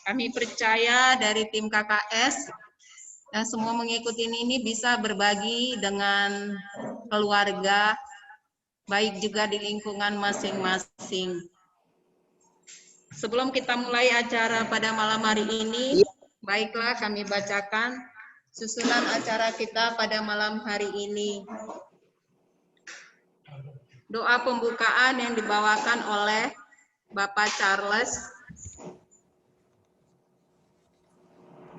Kami percaya dari tim KKS yang semua mengikuti ini bisa berbagi dengan keluarga, baik juga di lingkungan masing-masing. Sebelum kita mulai acara pada malam hari ini, baiklah kami bacakan susunan acara kita pada malam hari ini. Doa pembukaan yang dibawakan oleh Bapak Charles.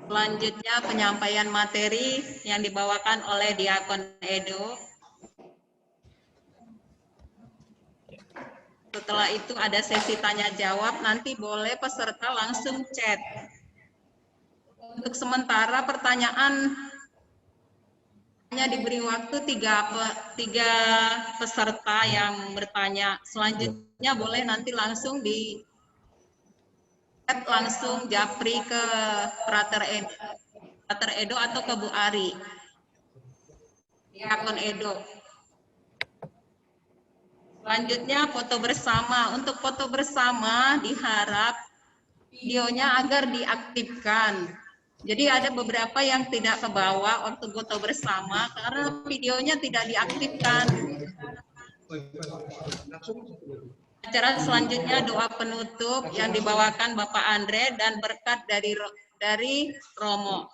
Selanjutnya penyampaian materi yang dibawakan oleh Diakon Edo. Setelah itu ada sesi tanya jawab, nanti boleh peserta langsung chat. Untuk sementara pertanyaan hanya diberi waktu tiga peserta yang bertanya. Selanjutnya boleh nanti langsung di chat langsung japri ke Frater Edo atau ke Bu Ari. Diakon Edo. Selanjutnya foto bersama. Untuk foto bersama diharap videonya agar diaktifkan. Jadi ada beberapa yang tidak ke bawah waktu foto bersama karena videonya tidak diaktifkan. Acara selanjutnya doa penutup yang dibawakan Bapak Andre dan berkat dari Romo.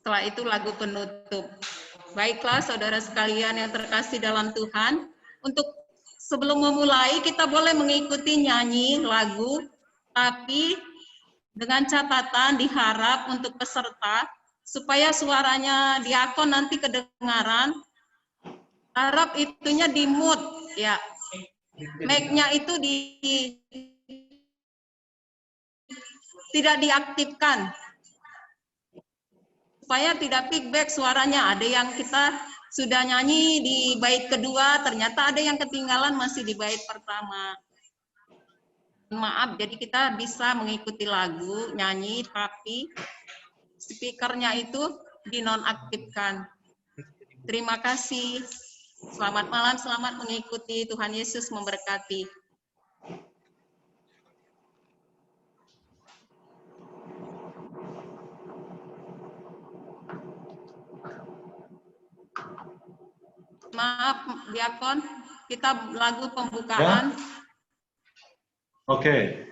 Setelah itu lagu penutup. Baiklah saudara sekalian yang terkasih dalam Tuhan, untuk sebelum memulai kita boleh mengikuti nyanyi lagu, tapi dengan catatan diharap untuk peserta supaya suaranya diakon nanti kedengaran, harap itunya di mute ya. Mic-nya itu tidak diaktifkan supaya tidak feedback suaranya. Ada yang kita sudah nyanyi di bait kedua, ternyata ada yang ketinggalan masih di bait pertama. Maaf, jadi kita bisa mengikuti lagu, nyanyi, tapi speakernya itu dinonaktifkan. Terima kasih. Selamat malam, selamat mengikuti. Tuhan Yesus memberkati. Maaf, Diakon, kita lagu pembukaan. Ya? Oke.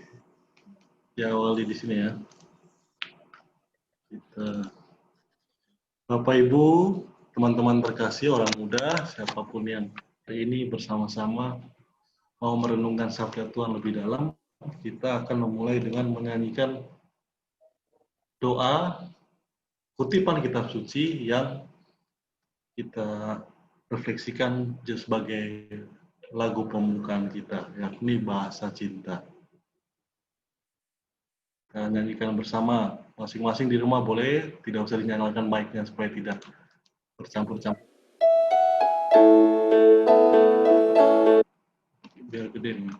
Diawali di sini ya. Bapak Ibu, teman-teman terkasih, orang muda, siapapun yang hari ini bersama-sama mau merenungkan sabda Tuhan lebih dalam, kita akan memulai dengan menyanyikan doa kutipan kitab suci yang kita refleksikan sebagai lagu pembukaan kita, yakni bahasa cinta. Kita nyanyikan bersama, masing-masing di rumah boleh, tidak usah dinyalakan mic-nya supaya tidak bercampur-campur. Biar gede nih.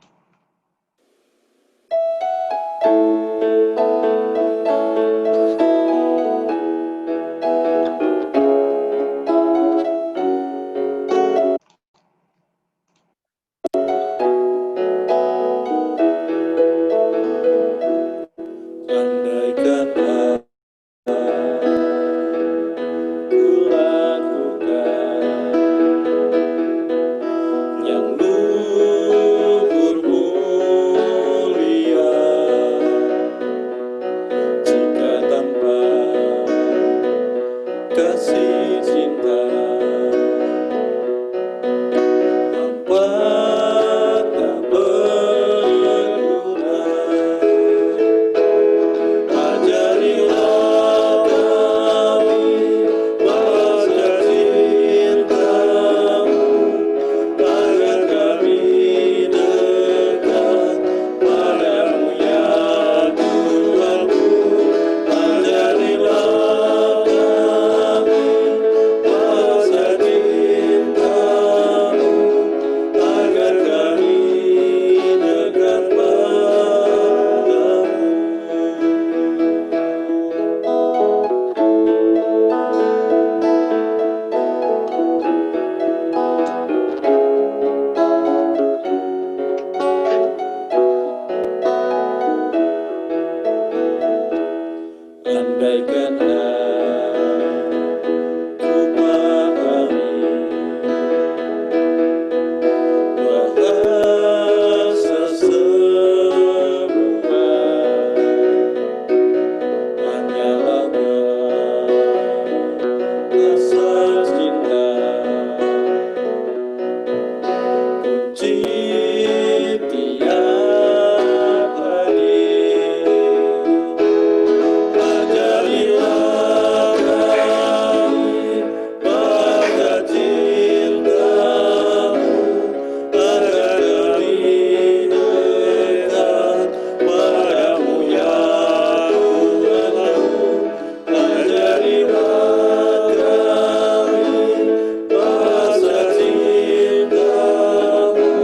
Yang luhur andaikan aku pahami bahasa semua hanyalah bahasa cinta. Kunci tiap hari, ajarilah kami bahasa cinta-Mu, agar kami dekat padamu ya Tuhan. Ajarilah kami bahasa cinta-Mu,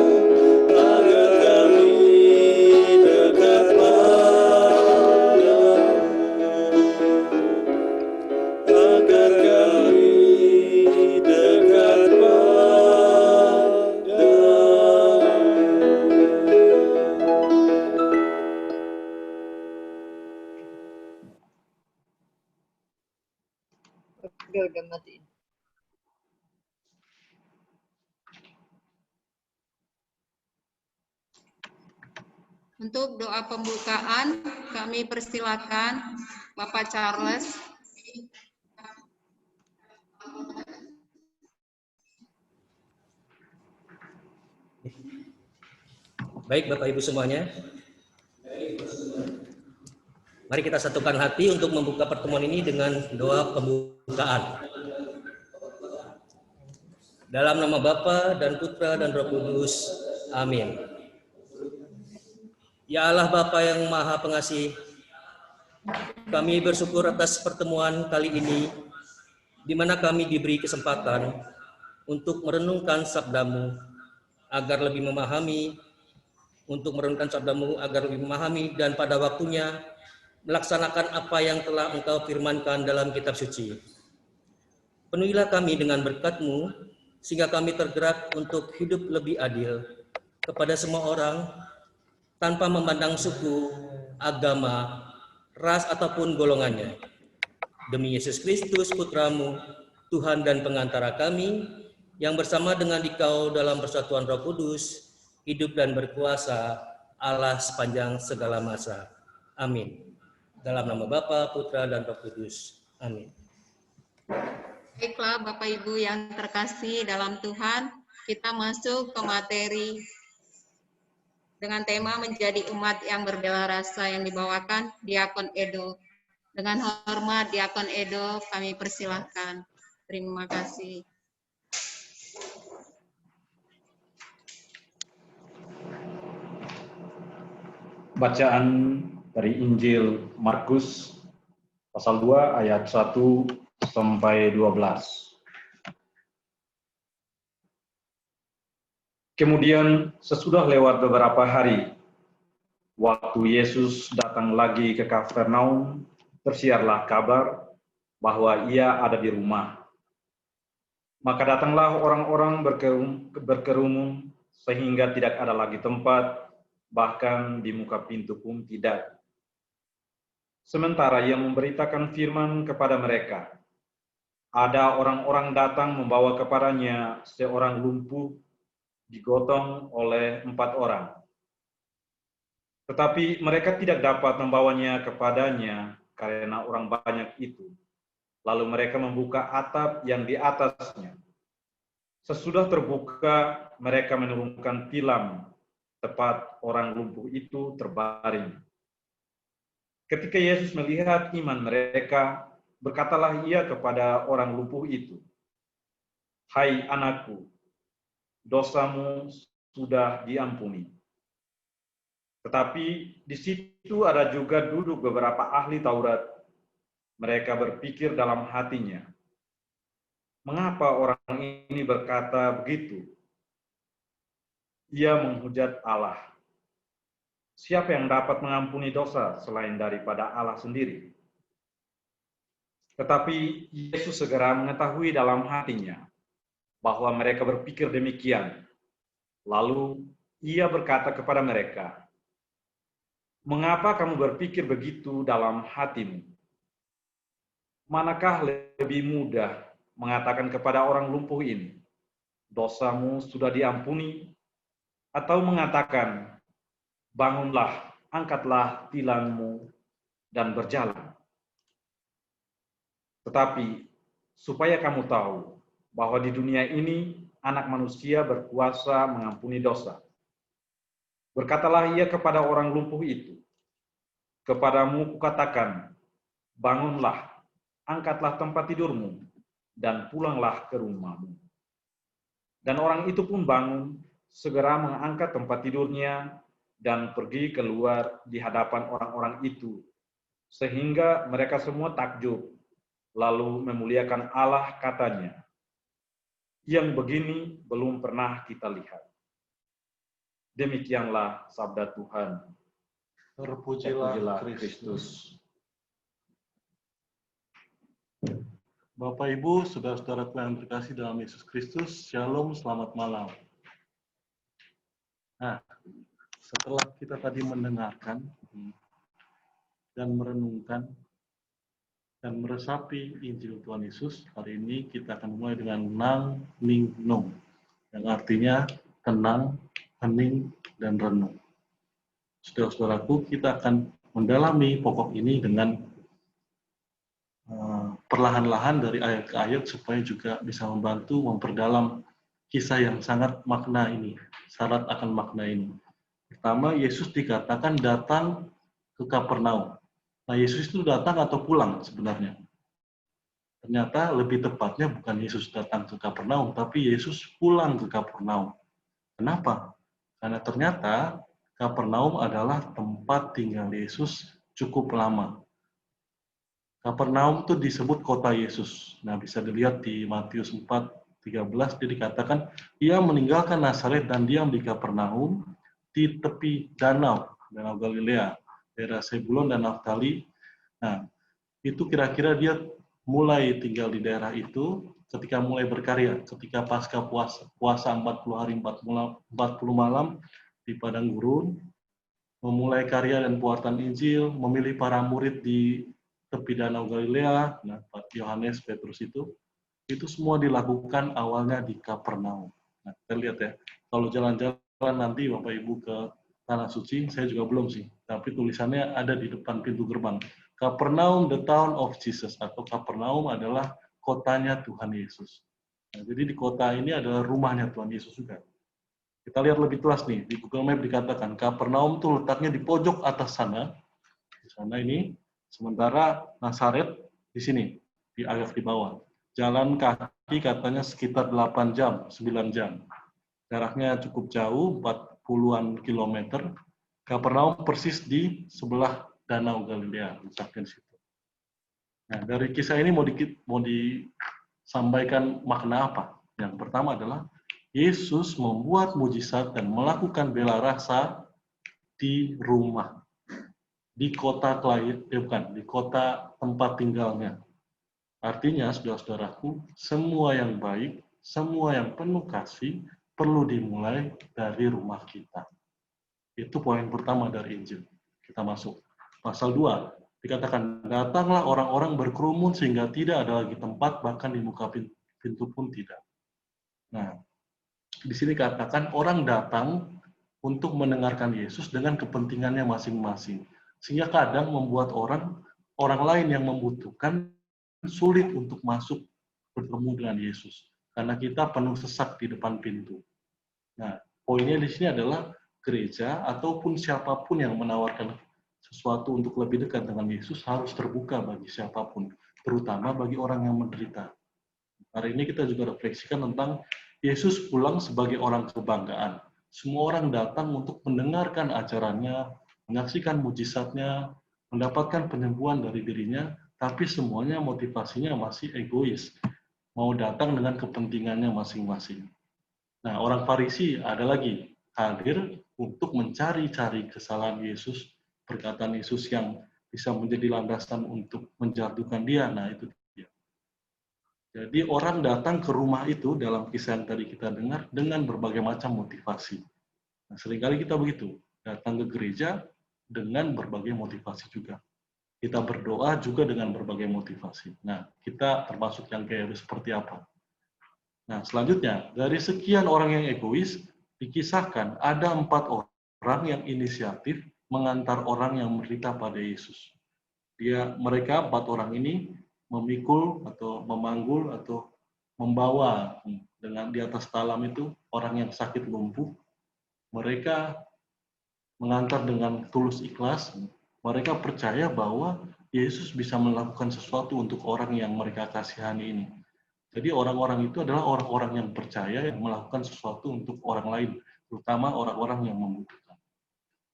agar kami dekat padamu, agar kami dekat padamu. Udah matiin. Untuk doa pembukaan, kami persilakan Bapak Charles. Baik Bapak Ibu semuanya, mari kita satukan hati untuk membuka pertemuan ini dengan doa pembukaan. Dalam nama Bapa dan Putra dan Roh Kudus, amin. Ya Allah Bapa yang Maha Pengasih, kami bersyukur atas pertemuan kali ini, di mana kami diberi kesempatan untuk merenungkan sabda-Mu, agar lebih memahami, dan pada waktunya melaksanakan apa yang telah Engkau firmankan dalam kitab suci. Penuhilah kami dengan berkat-Mu, sehingga kami tergerak untuk hidup lebih adil kepada semua orang, tanpa memandang suku, agama, ras, ataupun golongannya. Demi Yesus Kristus, Putra-Mu, Tuhan dan pengantara kami, yang bersama dengan Dikau dalam persatuan Roh Kudus, hidup dan berkuasa Allah sepanjang segala masa. Amin. Dalam nama Bapa, Putra, dan Roh Kudus. Amin. Baiklah Bapak Ibu yang terkasih dalam Tuhan, kita masuk ke materi dengan tema menjadi umat yang berbela rasa yang dibawakan Diakon Edo. Dengan hormat Diakon Edo kami persilahkan. Terima kasih. Bacaan dari Injil Markus pasal 2 ayat 1 sampai 12. Kemudian sesudah lewat beberapa hari, waktu Yesus datang lagi ke Kapernaum, tersiarlah kabar bahwa ia ada di rumah. Maka datanglah orang-orang berkerumun sehingga tidak ada lagi tempat, bahkan di muka pintu pun tidak. Sementara ia memberitakan firman kepada mereka, ada orang-orang datang membawa kepadanya seorang lumpuh digotong oleh 4 orang. Tetapi mereka tidak dapat membawanya kepadanya karena orang banyak itu. Lalu mereka membuka atap yang di atasnya. Sesudah terbuka, mereka menurunkan tilam tepat orang lumpuh itu terbaring. Ketika Yesus melihat iman mereka, berkatalah ia kepada orang lumpuh itu, "Hai anakku, dosamu sudah diampuni." Tetapi di situ ada juga duduk beberapa ahli Taurat. Mereka berpikir dalam hatinya, mengapa orang ini berkata begitu? Ia menghujat Allah. Siapa yang dapat mengampuni dosa selain daripada Allah sendiri? Tetapi Yesus segera mengetahui dalam hatinya bahwa mereka berpikir demikian. Lalu ia berkata kepada mereka, "Mengapa kamu berpikir begitu dalam hatimu? Manakah lebih mudah mengatakan kepada orang lumpuh ini, dosamu sudah diampuni, atau mengatakan, bangunlah, angkatlah tilangmu, dan berjalan. Tetapi, supaya kamu tahu bahwa di dunia ini anak manusia berkuasa mengampuni dosa. Berkatalah ia kepada orang lumpuh itu, kepadamu kukatakan, bangunlah, angkatlah tempat tidurmu, dan pulanglah ke rumahmu. Dan orang itu pun bangun, segera mengangkat tempat tidurnya, dan pergi keluar di hadapan orang-orang itu, sehingga mereka semua takjub, lalu memuliakan Allah katanya, yang begini belum pernah kita lihat. Demikianlah sabda Tuhan. Terpujilah Kristus. Bapak, Ibu, saudara-saudaraku yang terkasih dalam Yesus Kristus, Shalom, selamat malam. Nah, setelah kita tadi mendengarkan dan merenungkan dan meresapi Injil Tuhan Yesus, hari ini kita akan mulai dengan Nang Ning Nung, yang artinya tenang, hening, dan renung. Saudara-saudaraku, kita akan mendalami pokok ini dengan perlahan-lahan dari ayat ke ayat supaya juga bisa membantu memperdalam kisah yang sangat makna ini, syarat akan makna ini. Pertama, Yesus dikatakan datang ke Kapernaum. Nah, Yesus itu datang atau pulang sebenarnya? Ternyata lebih tepatnya bukan Yesus datang ke Kapernaum, tapi Yesus pulang ke Kapernaum. Kenapa? Karena ternyata Kapernaum adalah tempat tinggal Yesus cukup lama. Kapernaum itu disebut kota Yesus. Nah, bisa dilihat di Matius 4:13, dia dikatakan, ia meninggalkan Nazaret dan diam di Kapernaum, di tepi Danau Galilea, daerah Sebulon dan Naftali. Nah, itu kira-kira dia mulai tinggal di daerah itu ketika mulai berkarya, ketika pasca puasa 40 hari 40 malam di padang gurun, memulai karya dan puatan Injil, memilih para murid di tepi Danau Galilea, nah, Yohanes, Petrus itu semua dilakukan awalnya di Kapernaum. Nah, kita lihat ya, kalau jalan-jalan nanti Bapak Ibu ke Tanah Suci, saya juga belum sih, tapi tulisannya ada di depan pintu gerbang. Kapernaum, the town of Jesus, atau Kapernaum adalah kotanya Tuhan Yesus. Nah, jadi di kota ini adalah rumahnya Tuhan Yesus juga. Kita lihat lebih jelas nih, di Google Map dikatakan, Kapernaum itu letaknya di pojok atas sana, di sana ini, sementara Nazaret di sini, agak di bawah. Jalan kaki katanya sekitar 8 jam, 9 jam. Jaraknya cukup jauh, 40-an kilometer. Kapernaum persis di sebelah Danau Galilea, misalkan situ. Nah, dari kisah ini mau disampaikan makna apa? Yang pertama adalah Yesus membuat mujizat dan melakukan bela rasa di rumah. Di kota di kota tempat tinggalnya. Artinya, saudara-saudaraku, semua yang baik, semua yang penuh kasih, perlu dimulai dari rumah kita. Itu poin pertama dari Injil. Kita masuk. Pasal 2, dikatakan, datanglah orang-orang berkerumun sehingga tidak ada lagi tempat, bahkan di muka pintu pun tidak. Nah, di sini katakan orang datang untuk mendengarkan Yesus dengan kepentingannya masing-masing. Sehingga kadang membuat orang lain yang membutuhkan sulit untuk masuk bertemu dengan Yesus. Karena kita penuh sesak di depan pintu. Nah, poinnya di sini adalah gereja ataupun siapapun yang menawarkan sesuatu untuk lebih dekat dengan Yesus harus terbuka bagi siapapun, terutama bagi orang yang menderita. Hari ini kita juga refleksikan tentang Yesus pulang sebagai orang kebanggaan. Semua orang datang untuk mendengarkan ajarannya, menyaksikan mujizatnya, mendapatkan penyembuhan dari dirinya, tapi semuanya motivasinya masih egois. Mau datang dengan kepentingannya masing-masing. Nah, orang Farisi ada lagi, hadir untuk mencari-cari kesalahan Yesus, perkataan Yesus yang bisa menjadi landasan untuk menjatuhkan dia. Nah, itu dia. Jadi orang datang ke rumah itu dalam kisah yang tadi kita dengar dengan berbagai macam motivasi. Nah, seringkali kita begitu, datang ke gereja dengan berbagai motivasi juga. Kita berdoa juga dengan berbagai motivasi. Nah, kita termasuk yang kayak seperti apa? Nah, selanjutnya, dari sekian orang yang egois, dikisahkan ada 4 orang yang inisiatif mengantar orang yang menderita pada Yesus. Mereka 4 orang ini memikul atau memanggul atau membawa dengan di atas talam itu orang yang sakit lumpuh. Mereka mengantar dengan tulus ikhlas. Mereka percaya bahwa Yesus bisa melakukan sesuatu untuk orang yang mereka kasihani ini. Jadi orang-orang itu adalah orang-orang yang percaya yang melakukan sesuatu untuk orang lain, terutama orang-orang yang membutuhkan.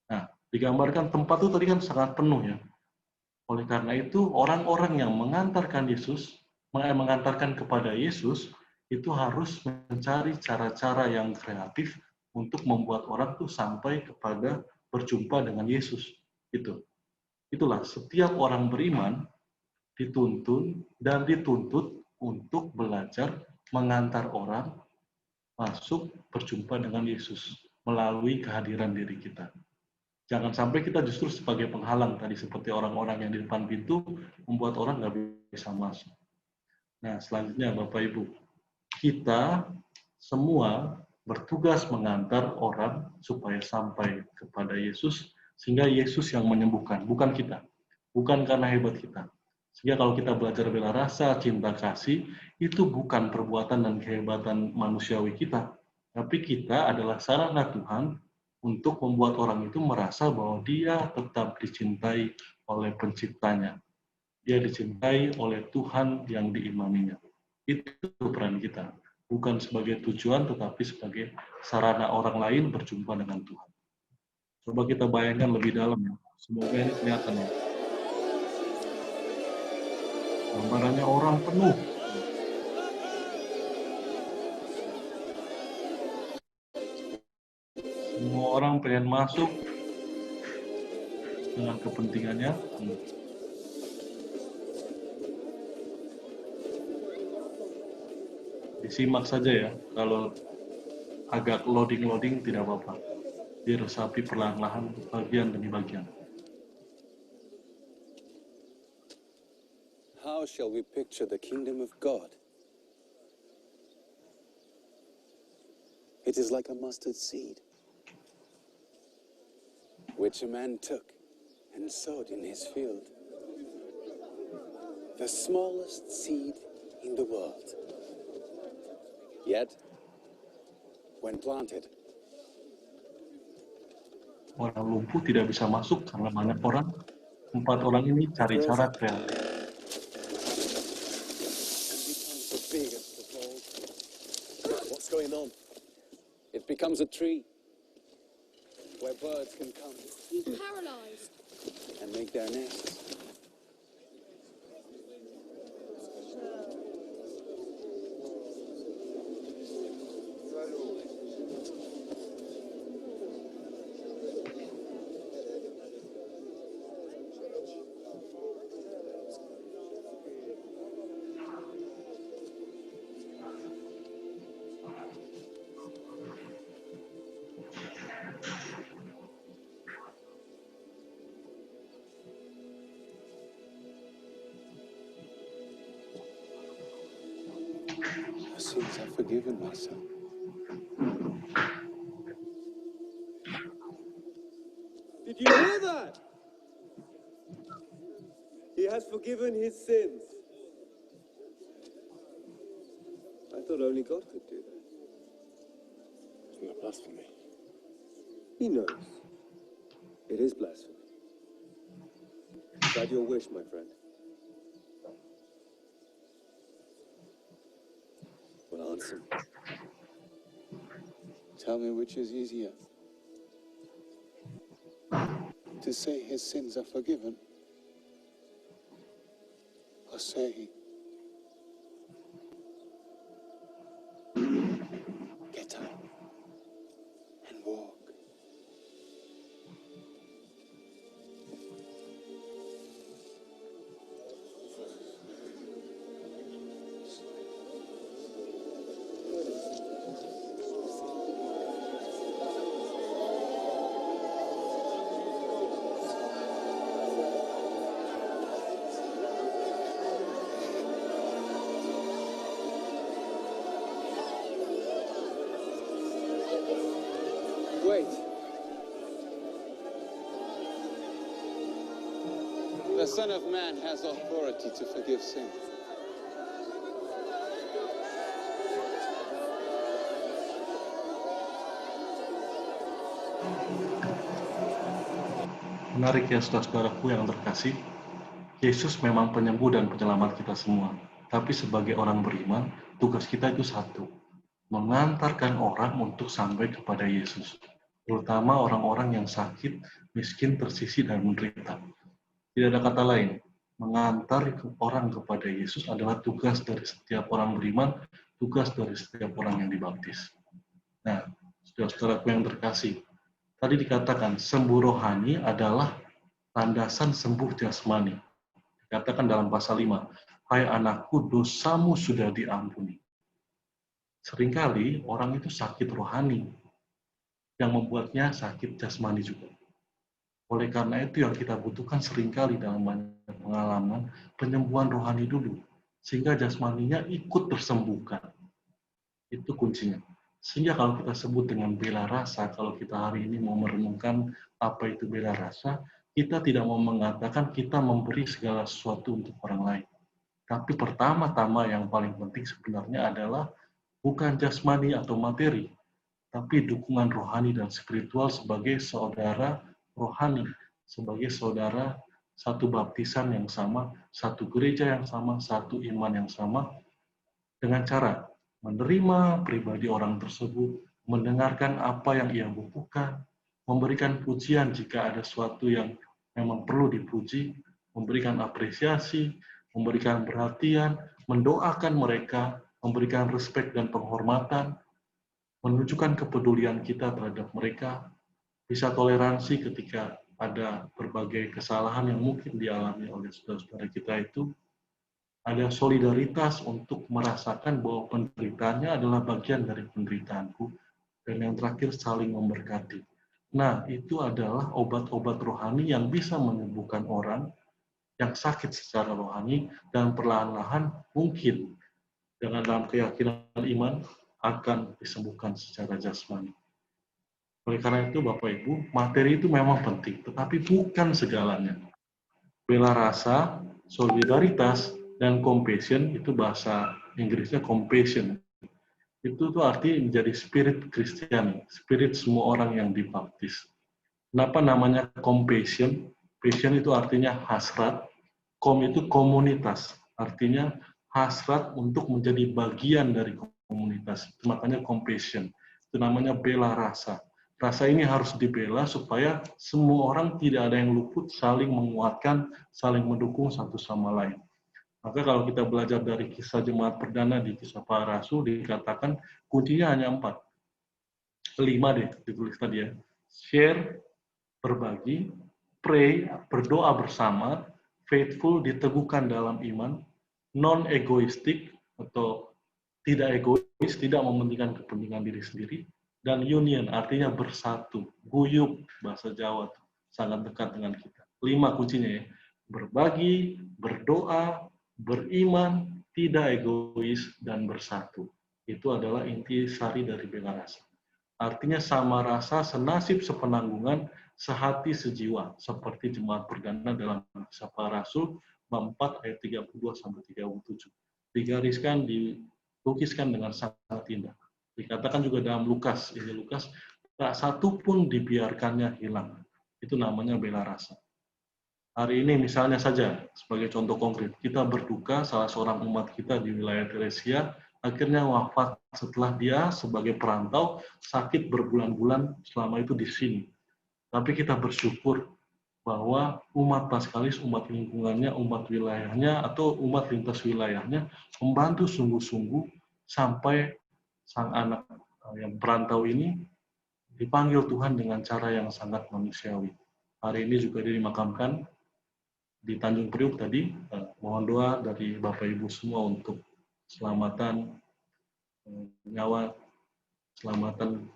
Nah, digambarkan tempat itu tadi kan sangat penuh ya. Oleh karena itu, orang-orang yang mengantarkan kepada Yesus, itu harus mencari cara-cara yang kreatif untuk membuat orang tuh sampai kepada berjumpa dengan Yesus. Itulah setiap orang beriman dituntun dan dituntut untuk belajar mengantar orang masuk berjumpa dengan Yesus melalui kehadiran diri kita. Jangan sampai kita justru sebagai penghalang tadi seperti orang-orang yang di depan pintu membuat orang nggak bisa masuk. Nah, selanjutnya Bapak Ibu, kita semua bertugas mengantar orang supaya sampai kepada Yesus, sehingga Yesus yang menyembuhkan, bukan kita. Bukan karena hebat kita. Sehingga kalau kita belajar bela rasa, cinta kasih, itu bukan perbuatan dan kehebatan manusiawi kita. Tapi kita adalah sarana Tuhan untuk membuat orang itu merasa bahwa dia tetap dicintai oleh penciptanya. Dia dicintai oleh Tuhan yang diimaninya. Itu peran kita. Bukan sebagai tujuan, tetapi sebagai sarana orang lain berjumpa dengan Tuhan. Coba kita bayangkan lebih dalam ya. Semoga ini kelihatan ya. Gambarannya orang penuh. Semua orang pengen masuk dengan kepentingannya. Disimak saja ya, kalau agak loading tidak apa-apa. Diresapi perlahan-lahan bagian demi bagian. How shall we picture the kingdom of God? It is like a mustard seed, which a man took and sowed in his field. The smallest seed in the world. Yet, when planted, orang lumpuh tidak bisa masuk karena banyak orang. 4 orang ini cari cara kreatif. what's going on? It becomes a tree where birds can come. He's paralyzed. And make their nests. Your sins are forgiven, my son. Did you hear that? He has forgiven his sins. I thought only God could do that. Isn't that blasphemy? He knows. It is blasphemy. Is that your wish, my friend? Well, answer me. Tell me which is easier. To say his sins are forgiven, or say, get up and walk. Wait. The Son of Man has authority to forgive sin. Menarik ya saudara-saudaraku yang terkasih, Yesus memang penyembuh dan penyelamat kita semua. Tapi sebagai orang beriman, tugas kita itu satu, mengantarkan orang untuk sampai kepada Yesus. Terutama orang-orang yang sakit, miskin, tersisih, dan menderita. Tidak ada kata lain, mengantar orang kepada Yesus adalah tugas dari setiap orang beriman, tugas dari setiap orang yang dibaptis. Nah, saudara-saudaraku yang terkasih, tadi dikatakan sembuh rohani adalah landasan sembuh jasmani. Dikatakan dalam pasal 5, hai anakku, dosamu sudah diampuni. Seringkali orang itu sakit rohani, yang membuatnya sakit jasmani juga. Oleh karena itu yang kita butuhkan seringkali dalam banyak pengalaman, penyembuhan rohani dulu, sehingga jasmaninya ikut tersembuhkan. Itu kuncinya. Sehingga kalau kita sebut dengan bela rasa, kalau kita hari ini mau merenungkan apa itu bela rasa, kita tidak mau mengatakan kita memberi segala sesuatu untuk orang lain. Tapi pertama-tama yang paling penting sebenarnya adalah bukan jasmani atau materi, tapi dukungan rohani dan spiritual sebagai saudara rohani, sebagai saudara satu baptisan yang sama, satu gereja yang sama, satu iman yang sama, dengan cara menerima pribadi orang tersebut, mendengarkan apa yang ia butuhkan, memberikan pujian jika ada sesuatu yang memang perlu dipuji, memberikan apresiasi, memberikan perhatian, mendoakan mereka, memberikan respek dan penghormatan, menunjukkan kepedulian kita terhadap mereka, bisa toleransi ketika ada berbagai kesalahan yang mungkin dialami oleh saudara-saudara kita itu, ada solidaritas untuk merasakan bahwa penderitaannya adalah bagian dari penderitaanku, dan yang terakhir saling memberkati. Nah, itu adalah obat-obat rohani yang bisa menyembuhkan orang yang sakit secara rohani, dan perlahan-lahan mungkin dengan dalam keyakinan iman akan disembuhkan secara jasmani. Oleh karena itu, Bapak Ibu, materi itu memang penting, tetapi bukan segalanya. Bela rasa, solidaritas, dan compassion, itu bahasa Inggrisnya compassion. Itu tuh arti menjadi spirit Kristiani, spirit semua orang yang dibaptis. Kenapa namanya compassion? Passion itu artinya hasrat, itu komunitas, artinya hasrat untuk menjadi bagian dari komunitas. Itu makanya compassion. Itu namanya bela rasa. Rasa ini harus dibela supaya semua orang tidak ada yang luput, saling menguatkan, saling mendukung satu sama lain. Maka kalau kita belajar dari kisah jemaat perdana di Kisah Para Rasul, dikatakan kuncinya hanya 4. 5 deh, ditulis tadi ya. Share, berbagi, pray, berdoa bersama, faithful, diteguhkan dalam iman, non-egoistik, atau tidak egois, tidak mementingkan kepentingan diri sendiri, dan union, artinya bersatu, guyup, bahasa Jawa, sangat dekat dengan kita. 5 kuncinya ya, berbagi, berdoa, beriman, tidak egois, dan bersatu. Itu adalah inti sari dari bela rasa. Artinya sama rasa, senasib, sepenanggungan, sehati, sejiwa, seperti jemaat perdana dalam Kisah Para Rasul, bab 4 ayat 32-37. Digariskan, dilukiskan dengan sangat indah. Dikatakan juga dalam Lukas, ini Lukas, tak satu pun dibiarkannya hilang. Itu namanya bela rasa. Hari ini misalnya saja, sebagai contoh konkret, kita berduka salah seorang umat kita di wilayah Telesia, akhirnya wafat setelah dia sebagai perantau, sakit berbulan-bulan selama itu di sini. Tapi kita bersyukur bahwa umat Paskalis, umat lingkungannya, umat wilayahnya, atau umat lintas wilayahnya, membantu sungguh-sungguh sampai sang anak yang perantau ini dipanggil Tuhan dengan cara yang sangat manusiawi. Hari ini juga dia dimakamkan di Tanjung Priuk tadi. Mohon doa dari Bapak Ibu semua untuk keselamatan nyawa, keselamatan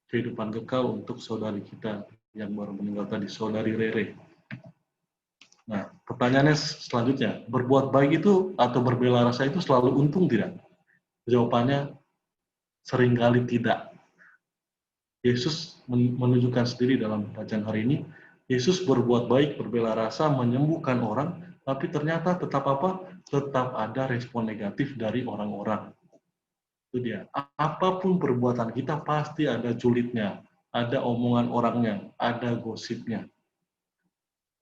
kehidupan kekal untuk saudari kita yang baru meninggal tadi, saudari Rere. Nah, pertanyaannya selanjutnya, berbuat baik itu atau berbela rasa itu selalu untung tidak? Jawabannya seringkali tidak. Yesus menunjukkan sendiri dalam bacaan hari ini, Yesus berbuat baik, berbela rasa, menyembuhkan orang, tapi ternyata tetap apa? Tetap ada respon negatif dari orang-orang. Itu dia. Apapun perbuatan kita pasti ada julidnya, ada omongan orangnya, ada gosipnya.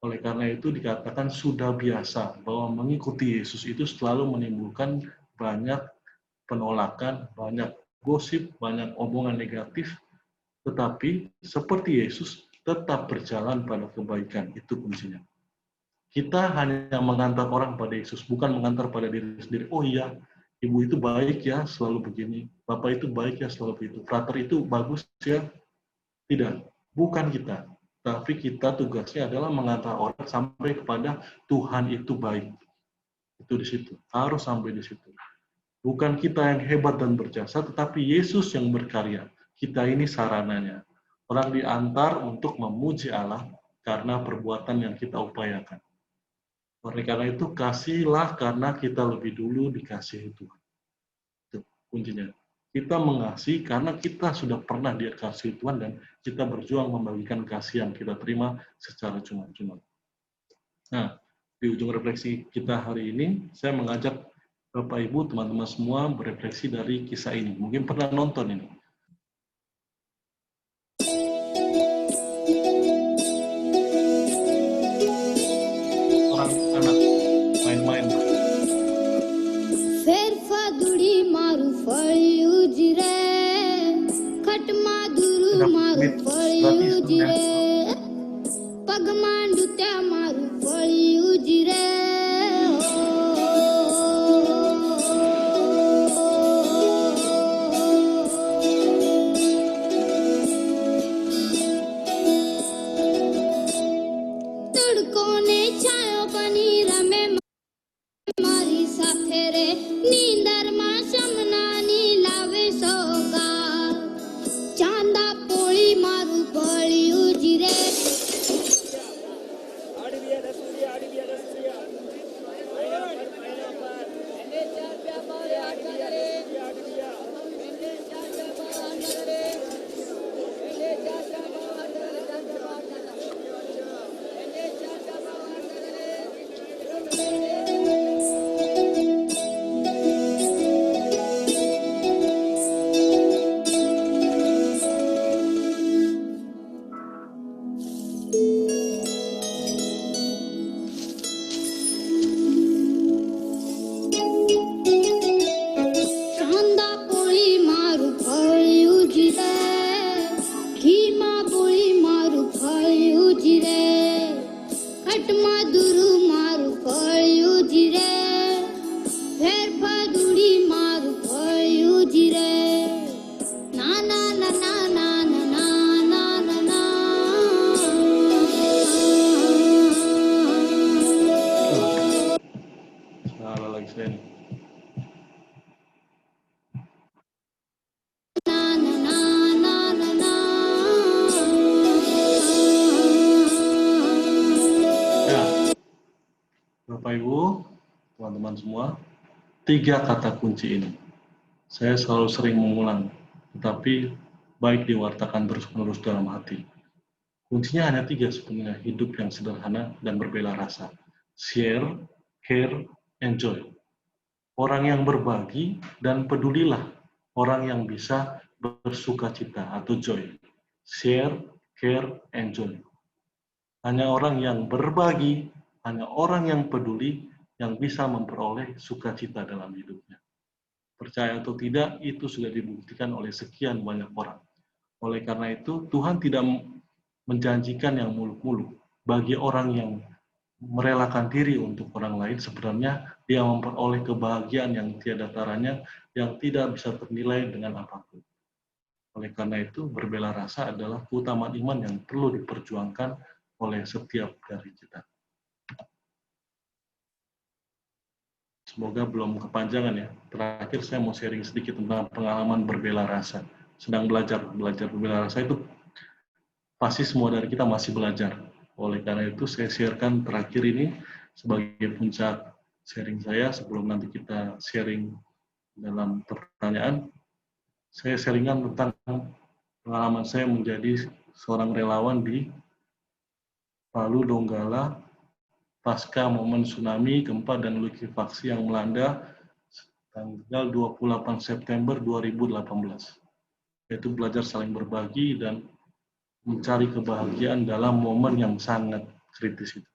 Oleh karena itu dikatakan sudah biasa bahwa mengikuti Yesus itu selalu menimbulkan banyak penolakan, banyak gosip, banyak omongan negatif, tetapi seperti Yesus tetap berjalan pada kebaikan. Itu kuncinya. Kita hanya mengantar orang pada Yesus, bukan mengantar pada diri sendiri. Oh iya, ibu itu baik ya, selalu begini. Bapak itu baik ya, selalu begitu. Frater itu bagus ya. Tidak, bukan kita. Tapi kita tugasnya adalah mengantar orang sampai kepada Tuhan itu baik. Itu di situ. Harus sampai di situ. Bukan kita yang hebat dan berjasa, tetapi Yesus yang berkarya. Kita ini sarananya. Orang diantar untuk memuji Allah karena perbuatan yang kita upayakan. Oleh karena itu, kasihlah karena kita lebih dulu dikasihi Tuhan. Itu kuncinya. Kita mengasihi karena kita sudah pernah dikasihi Tuhan dan kita berjuang membagikan kasih yang kita terima secara cuma-cuma. Nah, di ujung refleksi kita hari ini, saya mengajak Bapak Ibu, teman-teman semua berefleksi dari kisah ini. Mungkin pernah nonton ini. Orang anak main-main. Ferfaduri maru fali ujire, khatmaduru maru fali ujire, pagmandu te maru fali ujire. તડકોને છાયો પની રમે મારી સાથે રે નીંદરમાં સમનાની લાવે સોગા ચાંદા પોળી મારું ભળ્યું જીરે ચાંદા પોળી મારું ભળ્યું જીરે ઘીમાં પોળી મારું ભળ્યું જીરે ખટમાં દૂરું મારું ભળ્યું જીરે ફેરફાદુડી મારું ભળ્યું જીરે ના ના ના ના ના ના ના ના ના Salah lagi saya ini. na na na na na na. Ya, Bapak Ibu, teman-teman semua, 3 kata kunci ini. Saya selalu sering mengulang, tetapi baik diwartakan terus-menerus dalam hati. Kuncinya hanya 3 sebenarnya, hidup yang sederhana dan berbela rasa. Share, care, enjoy. Orang yang berbagi dan pedulilah. Orang yang bisa bersuka cita atau joy. Share, care, enjoy. Hanya orang yang berbagi, hanya orang yang peduli yang bisa memperoleh sukacita dalam hidupnya. Percaya atau tidak, itu sudah dibuktikan oleh sekian banyak orang. Oleh karena itu, Tuhan tidak menjanjikan yang muluk-muluk. Bagi orang yang merelakan diri untuk orang lain, sebenarnya dia memperoleh kebahagiaan yang tiada taranya, yang tidak bisa ternilai dengan apapun. Oleh karena itu, berbela rasa adalah keutamaan iman yang perlu diperjuangkan oleh setiap dari kita. Semoga belum kepanjangan ya. Terakhir saya mau sharing sedikit tentang pengalaman berbela rasa. Sedang belajar berbela rasa itu pasti semua dari kita masih belajar. Oleh karena itu saya sharekan terakhir ini sebagai puncak sharing saya sebelum nanti kita sharing dalam pertanyaan. Saya sharingan tentang pengalaman saya menjadi seorang relawan di Palu Donggala pasca momen tsunami, gempa, dan likuifaksi yang melanda tanggal 28 September 2018. Yaitu belajar saling berbagi dan mencari kebahagiaan dalam momen yang sangat kritis itu.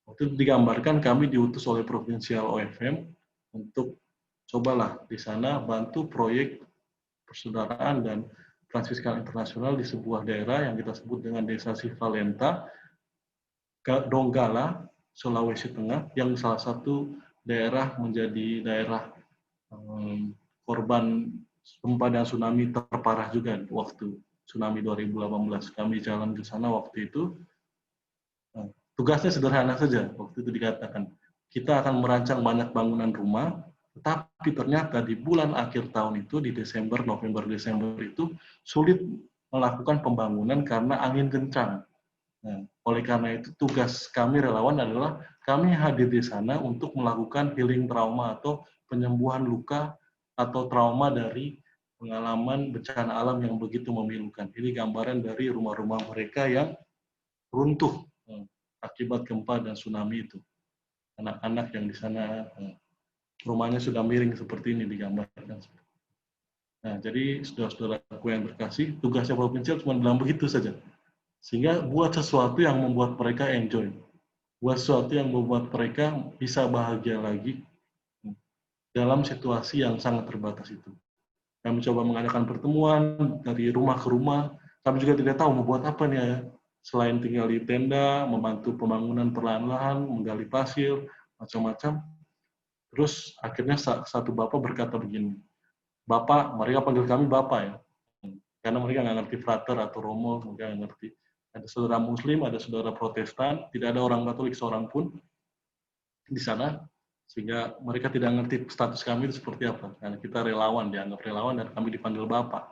Waktu itu digambarkan kami diutus oleh Provinsial OFM untuk cobalah di sana bantu proyek persaudaraan dan transfiskal internasional di sebuah daerah yang kita sebut dengan Desa Sivalenta, Donggala, Sulawesi Tengah, yang salah satu daerah menjadi daerah korban gempa dan tsunami terparah juga waktu tsunami 2018. Kami jalan ke sana waktu itu. Tugasnya sederhana saja, waktu itu dikatakan, kita akan merancang banyak bangunan rumah, tetapi ternyata di bulan akhir tahun itu, di Desember, November, Desember itu, sulit melakukan pembangunan karena angin kencang. Nah, oleh karena itu, tugas kami relawan adalah, kami hadir di sana untuk melakukan healing trauma atau penyembuhan luka atau trauma dari pengalaman bencana alam yang begitu memilukan. Ini gambaran dari rumah-rumah mereka yang runtuh akibat gempa dan tsunami itu. Anak-anak yang di sana rumahnya sudah miring seperti ini digambarkan. Nah, jadi saudara-saudaraku yang terkasih, tugasnya provinsial cuma bilang begitu saja. Sehingga buat sesuatu yang membuat mereka enjoy. Buat sesuatu yang membuat mereka bisa bahagia lagi dalam situasi yang sangat terbatas itu. Kami coba mengadakan pertemuan dari rumah ke rumah. Kami juga tidak tahu mau buat apa nih ya. Selain tinggal di tenda, membantu pembangunan perlahan-lahan, menggali pasir, macam-macam. Terus akhirnya satu bapak berkata begini, Bapak, mereka panggil kami Bapak ya, karena mereka nggak ngerti frater atau romo, mereka nggak ngerti. Ada saudara Muslim, ada saudara Protestan, tidak ada orang Katolik seorang pun di sana, sehingga mereka tidak ngerti status kami itu seperti apa. Karena kita relawan, dianggap relawan, dan kami dipanggil Bapak.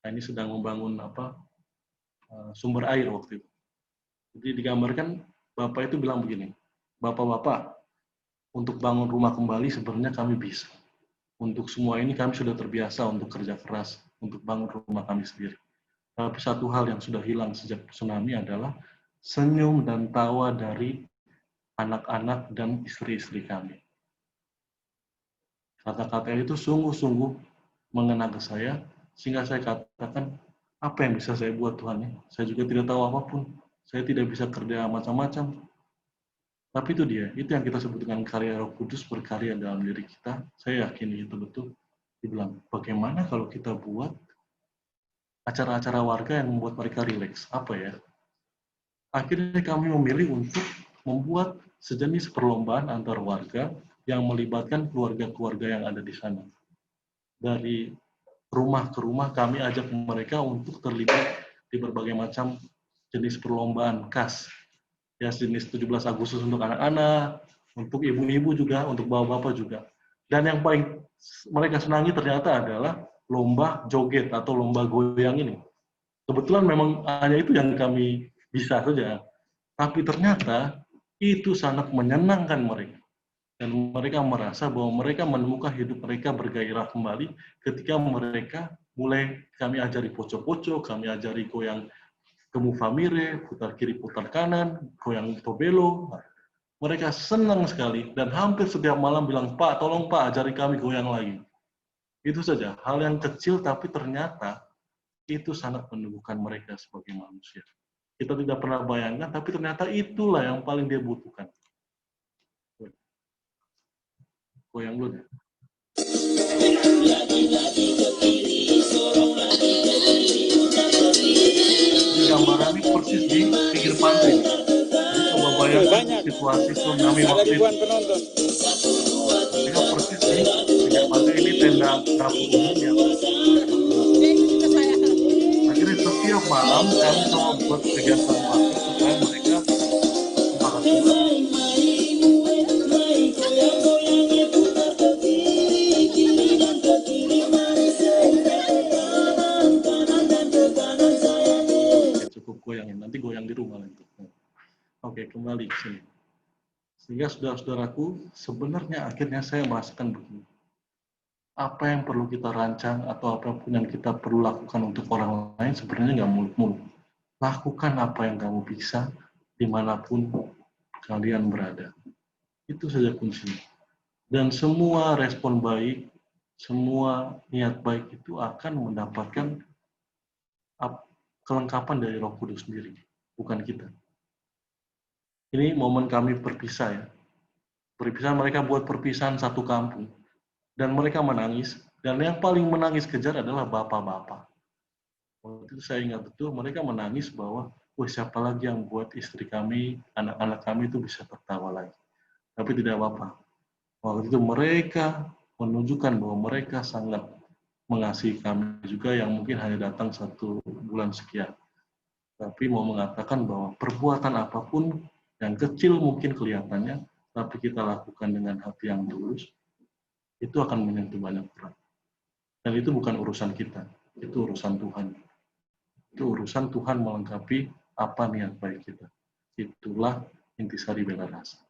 Nah, ini sedang membangun sumber air waktu itu. Jadi digambarkan Bapak itu bilang begini, Bapak-bapak, untuk bangun rumah kembali sebenarnya kami bisa. Untuk semua ini kami sudah terbiasa untuk kerja keras, untuk bangun rumah kami sendiri. Tapi satu hal yang sudah hilang sejak tsunami adalah senyum dan tawa dari anak-anak dan istri-istri kami. Kata-kata itu sungguh-sungguh mengena ke saya, sehingga saya katakan, apa yang bisa saya buat Tuhan? Saya juga tidak tahu apapun. Saya tidak bisa kerja macam-macam. Tapi itu dia, itu yang kita sebut dengan karya Roh Kudus berkarya dalam diri kita. Saya yakin itu betul. Dibilang, bagaimana kalau kita buat acara-acara warga yang membuat mereka rileks? Apa ya? Akhirnya kami memilih untuk membuat sejenis perlombaan antar warga yang melibatkan keluarga-keluarga yang ada di sana. Dari rumah ke rumah kami ajak mereka untuk terlibat di berbagai macam jenis perlombaan khas. Ya, jenis 17 Agustus untuk anak-anak, untuk ibu-ibu juga, untuk bapak-bapak juga. Dan yang paling mereka senangi ternyata adalah lomba joget atau lomba goyang ini. Kebetulan memang hanya itu yang kami bisa saja. Tapi ternyata itu sangat menyenangkan mereka. Dan mereka merasa bahwa mereka menemukan hidup mereka bergairah kembali ketika mereka mulai kami ajari poco-poco, kami ajari goyang Kemu famire, putar kiri, putar kanan, goyang tobelo. Mereka senang sekali dan hampir setiap malam bilang, Pak, tolong Pak, ajari kami goyang lagi. Itu saja, hal yang kecil tapi ternyata itu sangat menumbuhkan mereka sebagai manusia. Kita tidak pernah bayangkan, tapi ternyata itulah yang paling dia butuhkan. Goyang dulu deh. Gambaran ini persis di pinggir pantai. Jadi coba bayangkan situasi tsunami waktu itu. Mereka persis di pinggir pantai, ini tenda dapur umum ya. Akhirnya setiap malam kami coba buat kegiatan waktu supaya mereka semangat juga. Goyangin, nanti goyang di rumah itu. Oke, kembali ke sini. Sehingga saudara-saudaraku, sebenarnya akhirnya saya merasakan begini. apa yang perlu kita rancang atau apapun yang kita perlu lakukan untuk orang lain sebenarnya nggak muluk-muluk. Lakukan apa yang kamu bisa dimanapun kalian berada. Itu saja kuncinya. Dan semua respon baik, semua niat baik itu akan mendapatkan kelengkapan dari Roh Kudus sendiri, bukan kita. Ini momen kami berpisah ya. Berpisah, mereka buat perpisahan satu kampung. Dan mereka menangis, dan yang paling menangis kejar adalah bapak-bapak. Waktu itu saya ingat betul, mereka menangis bahwa, wah siapa lagi yang buat istri kami, anak-anak kami itu bisa tertawa lagi. Tapi tidak apa-apa. Waktu itu mereka menunjukkan bahwa mereka sangat mengasihi kami juga yang mungkin hanya datang 1 bulan sekian. Tapi mau mengatakan bahwa perbuatan apapun yang kecil mungkin kelihatannya, tapi kita lakukan dengan hati yang tulus, itu akan menyentuh banyak orang. Dan itu bukan urusan kita, itu urusan Tuhan. Itu urusan Tuhan melengkapi apa niat baik kita. Itulah intisari bela rasa.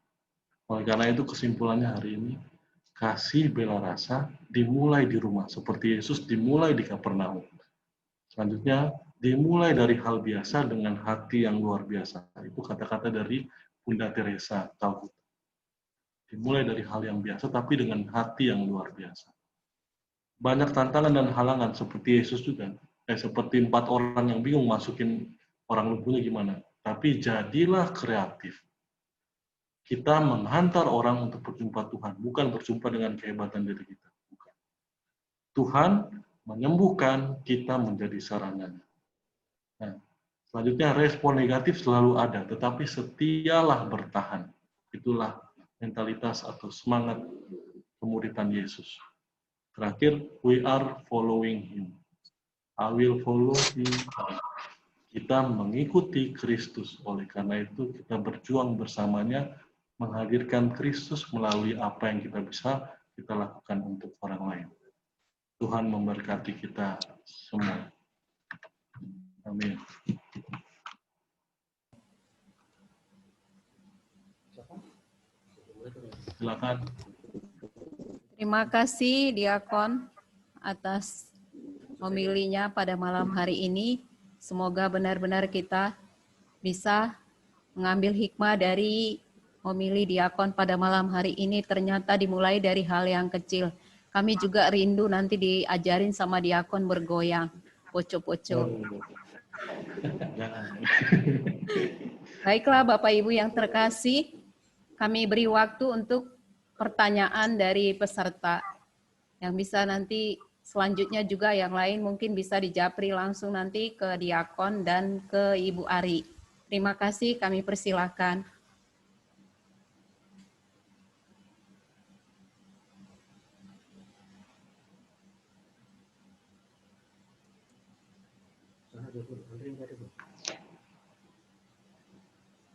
Oleh karena itu kesimpulannya hari ini, kasih bela rasa dimulai di rumah, seperti Yesus dimulai di Kapernaum. Selanjutnya, dimulai dari hal biasa dengan hati yang luar biasa. Itu kata-kata dari Bunda Teresa Calcutta. Dimulai dari hal yang biasa, tapi dengan hati yang luar biasa. Banyak tantangan dan halangan, seperti Yesus juga. Seperti 4 orang yang bingung masukin orang lumpuhnya gimana. Tapi jadilah kreatif. Kita menghantar orang untuk berjumpa Tuhan, bukan berjumpa dengan kehebatan diri kita. Bukan. Tuhan menyembuhkan, kita menjadi sarananya. Nah, selanjutnya respon negatif selalu ada, tetapi setialah bertahan. Itulah mentalitas atau semangat kemuridan Yesus. Terakhir, we are following him. I will follow him. Kita mengikuti Kristus. Oleh karena itu, kita berjuang bersamanya, menghadirkan Kristus melalui apa yang kita bisa kita lakukan untuk orang lain. Tuhan memberkati kita semua. Amin. Silakan. Terima kasih Diakon atas homilinya pada malam hari ini. Semoga benar-benar kita bisa mengambil hikmah dari homili Diakon pada malam hari ini. Ternyata dimulai dari hal yang kecil. Kami juga rindu nanti diajarin sama Diakon bergoyang. Poco-poco. Baiklah Bapak Ibu yang terkasih, kami beri waktu untuk pertanyaan dari peserta. Yang bisa nanti selanjutnya juga yang lain mungkin bisa dijapri langsung nanti ke Diakon dan ke Ibu Ari. Terima kasih, kami persilakan.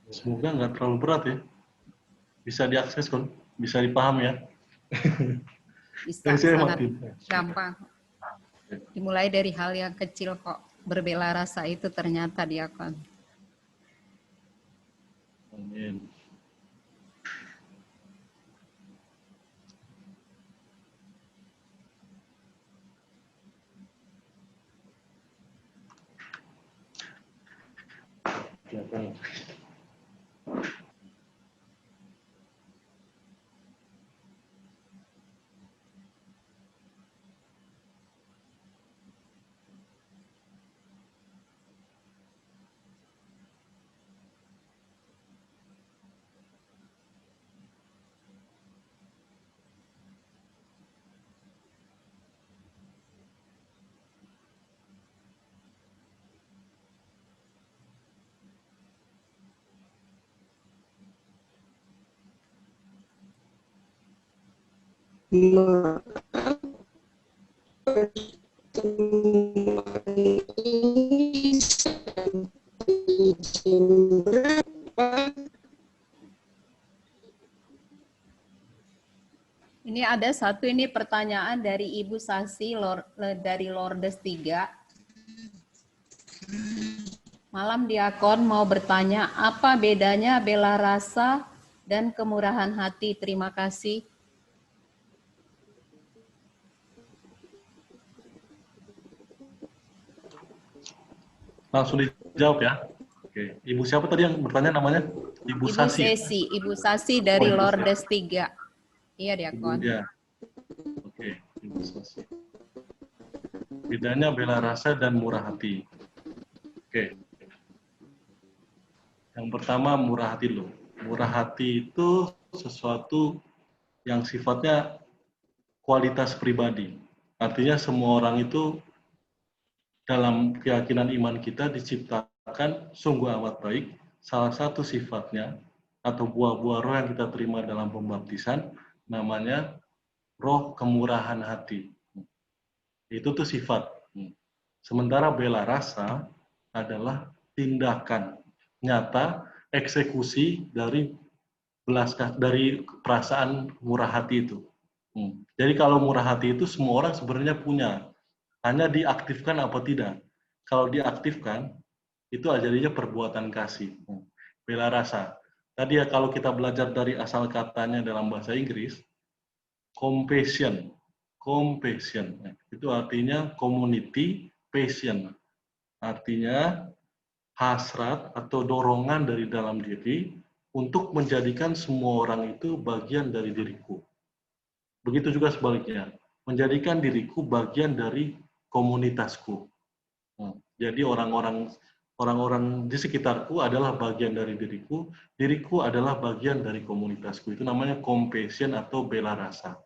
Semoga nggak terlalu berat ya. Bisa diakses kan? Bisa dipaham ya? Bisa, sangat gampang. Dimulai dari hal yang kecil kok. Berbela rasa itu ternyata Diakon. Amin. Ini ada satu ini pertanyaan dari Ibu Sasi dari Lourdes 3. Malam Diakon mau bertanya, apa bedanya bela rasa dan kemurahan hati? Terima kasih. Langsung dijawab ya. Oke, Ibu siapa tadi yang bertanya namanya? Ibu Ibu Sasi. Sesi, Ibu Sasi dari Ibu Lordes 3. Iya, Ibu Diakon. ya. Oke, Ibu Sasi. Bedanya bela rasa dan murah hati. Oke. Yang pertama murah hati dulu. Murah hati itu sesuatu yang sifatnya kualitas pribadi. Artinya semua orang itu dalam keyakinan iman kita diciptakan sungguh amat baik. Salah satu sifatnya atau buah-buah roh yang kita terima dalam pembaptisan namanya roh kemurahan hati. Itu tuh sifat. Sementara bela rasa adalah tindakan nyata eksekusi dari perasaan murah hati itu. Jadi kalau murah hati itu semua orang sebenarnya punya, hanya diaktifkan apa tidak. Kalau diaktifkan itu jadinya perbuatan kasih. Bela rasa. Tadi ya kalau kita belajar dari asal katanya dalam bahasa Inggris, compassion. Compassion. Itu artinya community passion. Artinya hasrat atau dorongan dari dalam diri untuk menjadikan semua orang itu bagian dari diriku. Begitu juga sebaliknya, menjadikan diriku bagian dari komunitasku. Jadi orang-orang di sekitarku adalah bagian dari diriku, diriku adalah bagian dari komunitasku. Itu namanya compassion atau bela rasa.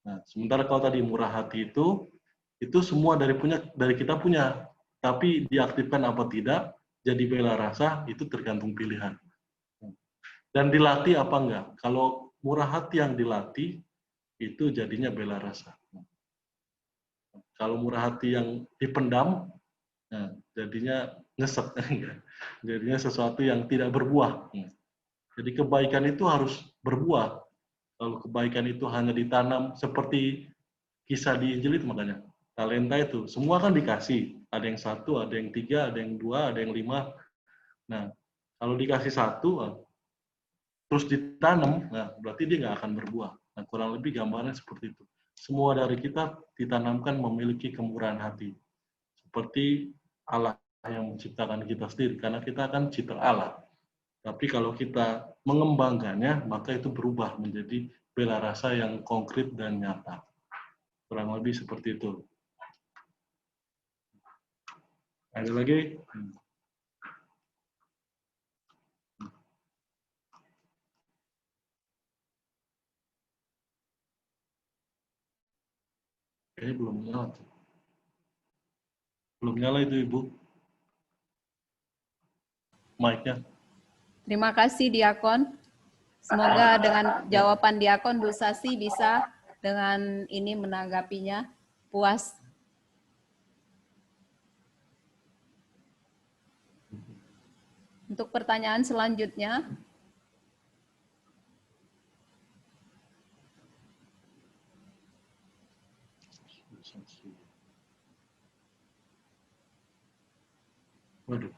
Nah, sementara kalau tadi murah hati itu semua dari kita punya, tapi diaktifkan apa tidak, jadi bela rasa itu tergantung pilihan. Dan dilatih apa enggak? Kalau murah hati yang dilatih, itu jadinya bela rasa. Kalau murah hati yang dipendam, jadinya nyesek. Jadinya sesuatu yang tidak berbuah. Jadi kebaikan itu harus berbuah. Kalau kebaikan itu hanya ditanam seperti kisah di Injil itu makanya. Talenta itu, semua kan dikasih. Ada yang 1, ada yang 3, ada yang 2, ada yang 5. Nah, kalau dikasih 1, terus ditanam, nah berarti dia nggak akan berbuah. Nah, kurang lebih gambarnya seperti itu. Semua dari kita ditanamkan memiliki kemurahan hati. Seperti Allah yang menciptakan kita sendiri, karena kita kan cipta Allah. Tapi kalau kita mengembangkannya, maka itu berubah menjadi bela rasa yang konkret dan nyata. Kurang lebih seperti itu. Ada lagi? Kayaknya belum nyala. Belum nyala itu Ibu. Mic-nya. Terima kasih Diakon. Semoga dengan jawaban Diakon Bu Sasi bisa dengan ini menanggapinya puas. Untuk pertanyaan selanjutnya, Waduh.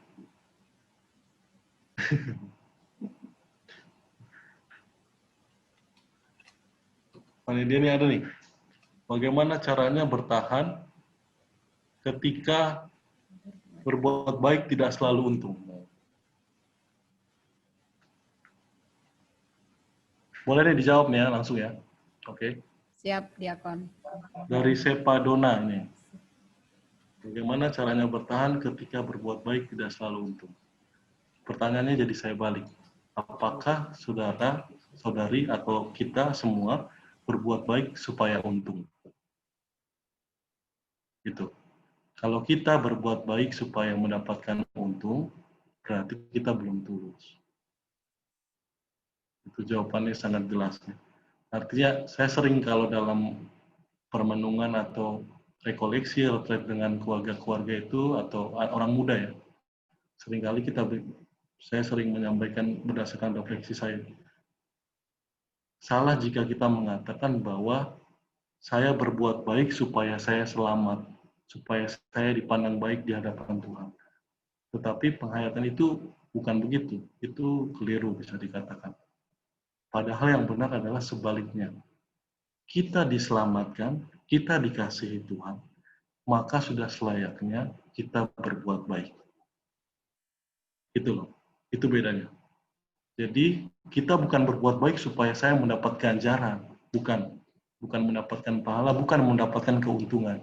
Panitia ini ada nih. Bagaimana caranya bertahan ketika berbuat baik tidak selalu untung? Boleh nih dijawab nih ya, langsung ya. Oke. siap Diakon. Dari Sepadona ini. Bagaimana caranya bertahan ketika berbuat baik tidak selalu untung? Pertanyaannya jadi saya balik. Apakah saudara, saudari, atau kita semua berbuat baik supaya untung? Gitu. Kalau kita berbuat baik supaya mendapatkan untung, berarti kita belum tulus. Itu jawabannya sangat jelas. Artinya saya sering kalau dalam permenungan atau rekoleksi retreat dengan keluarga-keluarga itu atau orang muda ya, seringkali saya sering menyampaikan berdasarkan refleksi saya. Salah jika kita mengatakan bahwa saya berbuat baik supaya saya selamat, supaya saya dipandang baik di hadapan Tuhan. Tetapi penghayatan itu bukan begitu, itu keliru bisa dikatakan. Padahal yang benar adalah sebaliknya. Kita diselamatkan, kita dikasihi Tuhan, maka sudah selayaknya kita berbuat baik. Itu loh, itu bedanya. Jadi kita bukan berbuat baik supaya saya mendapat ganjaran, bukan mendapatkan pahala, bukan mendapatkan keuntungan.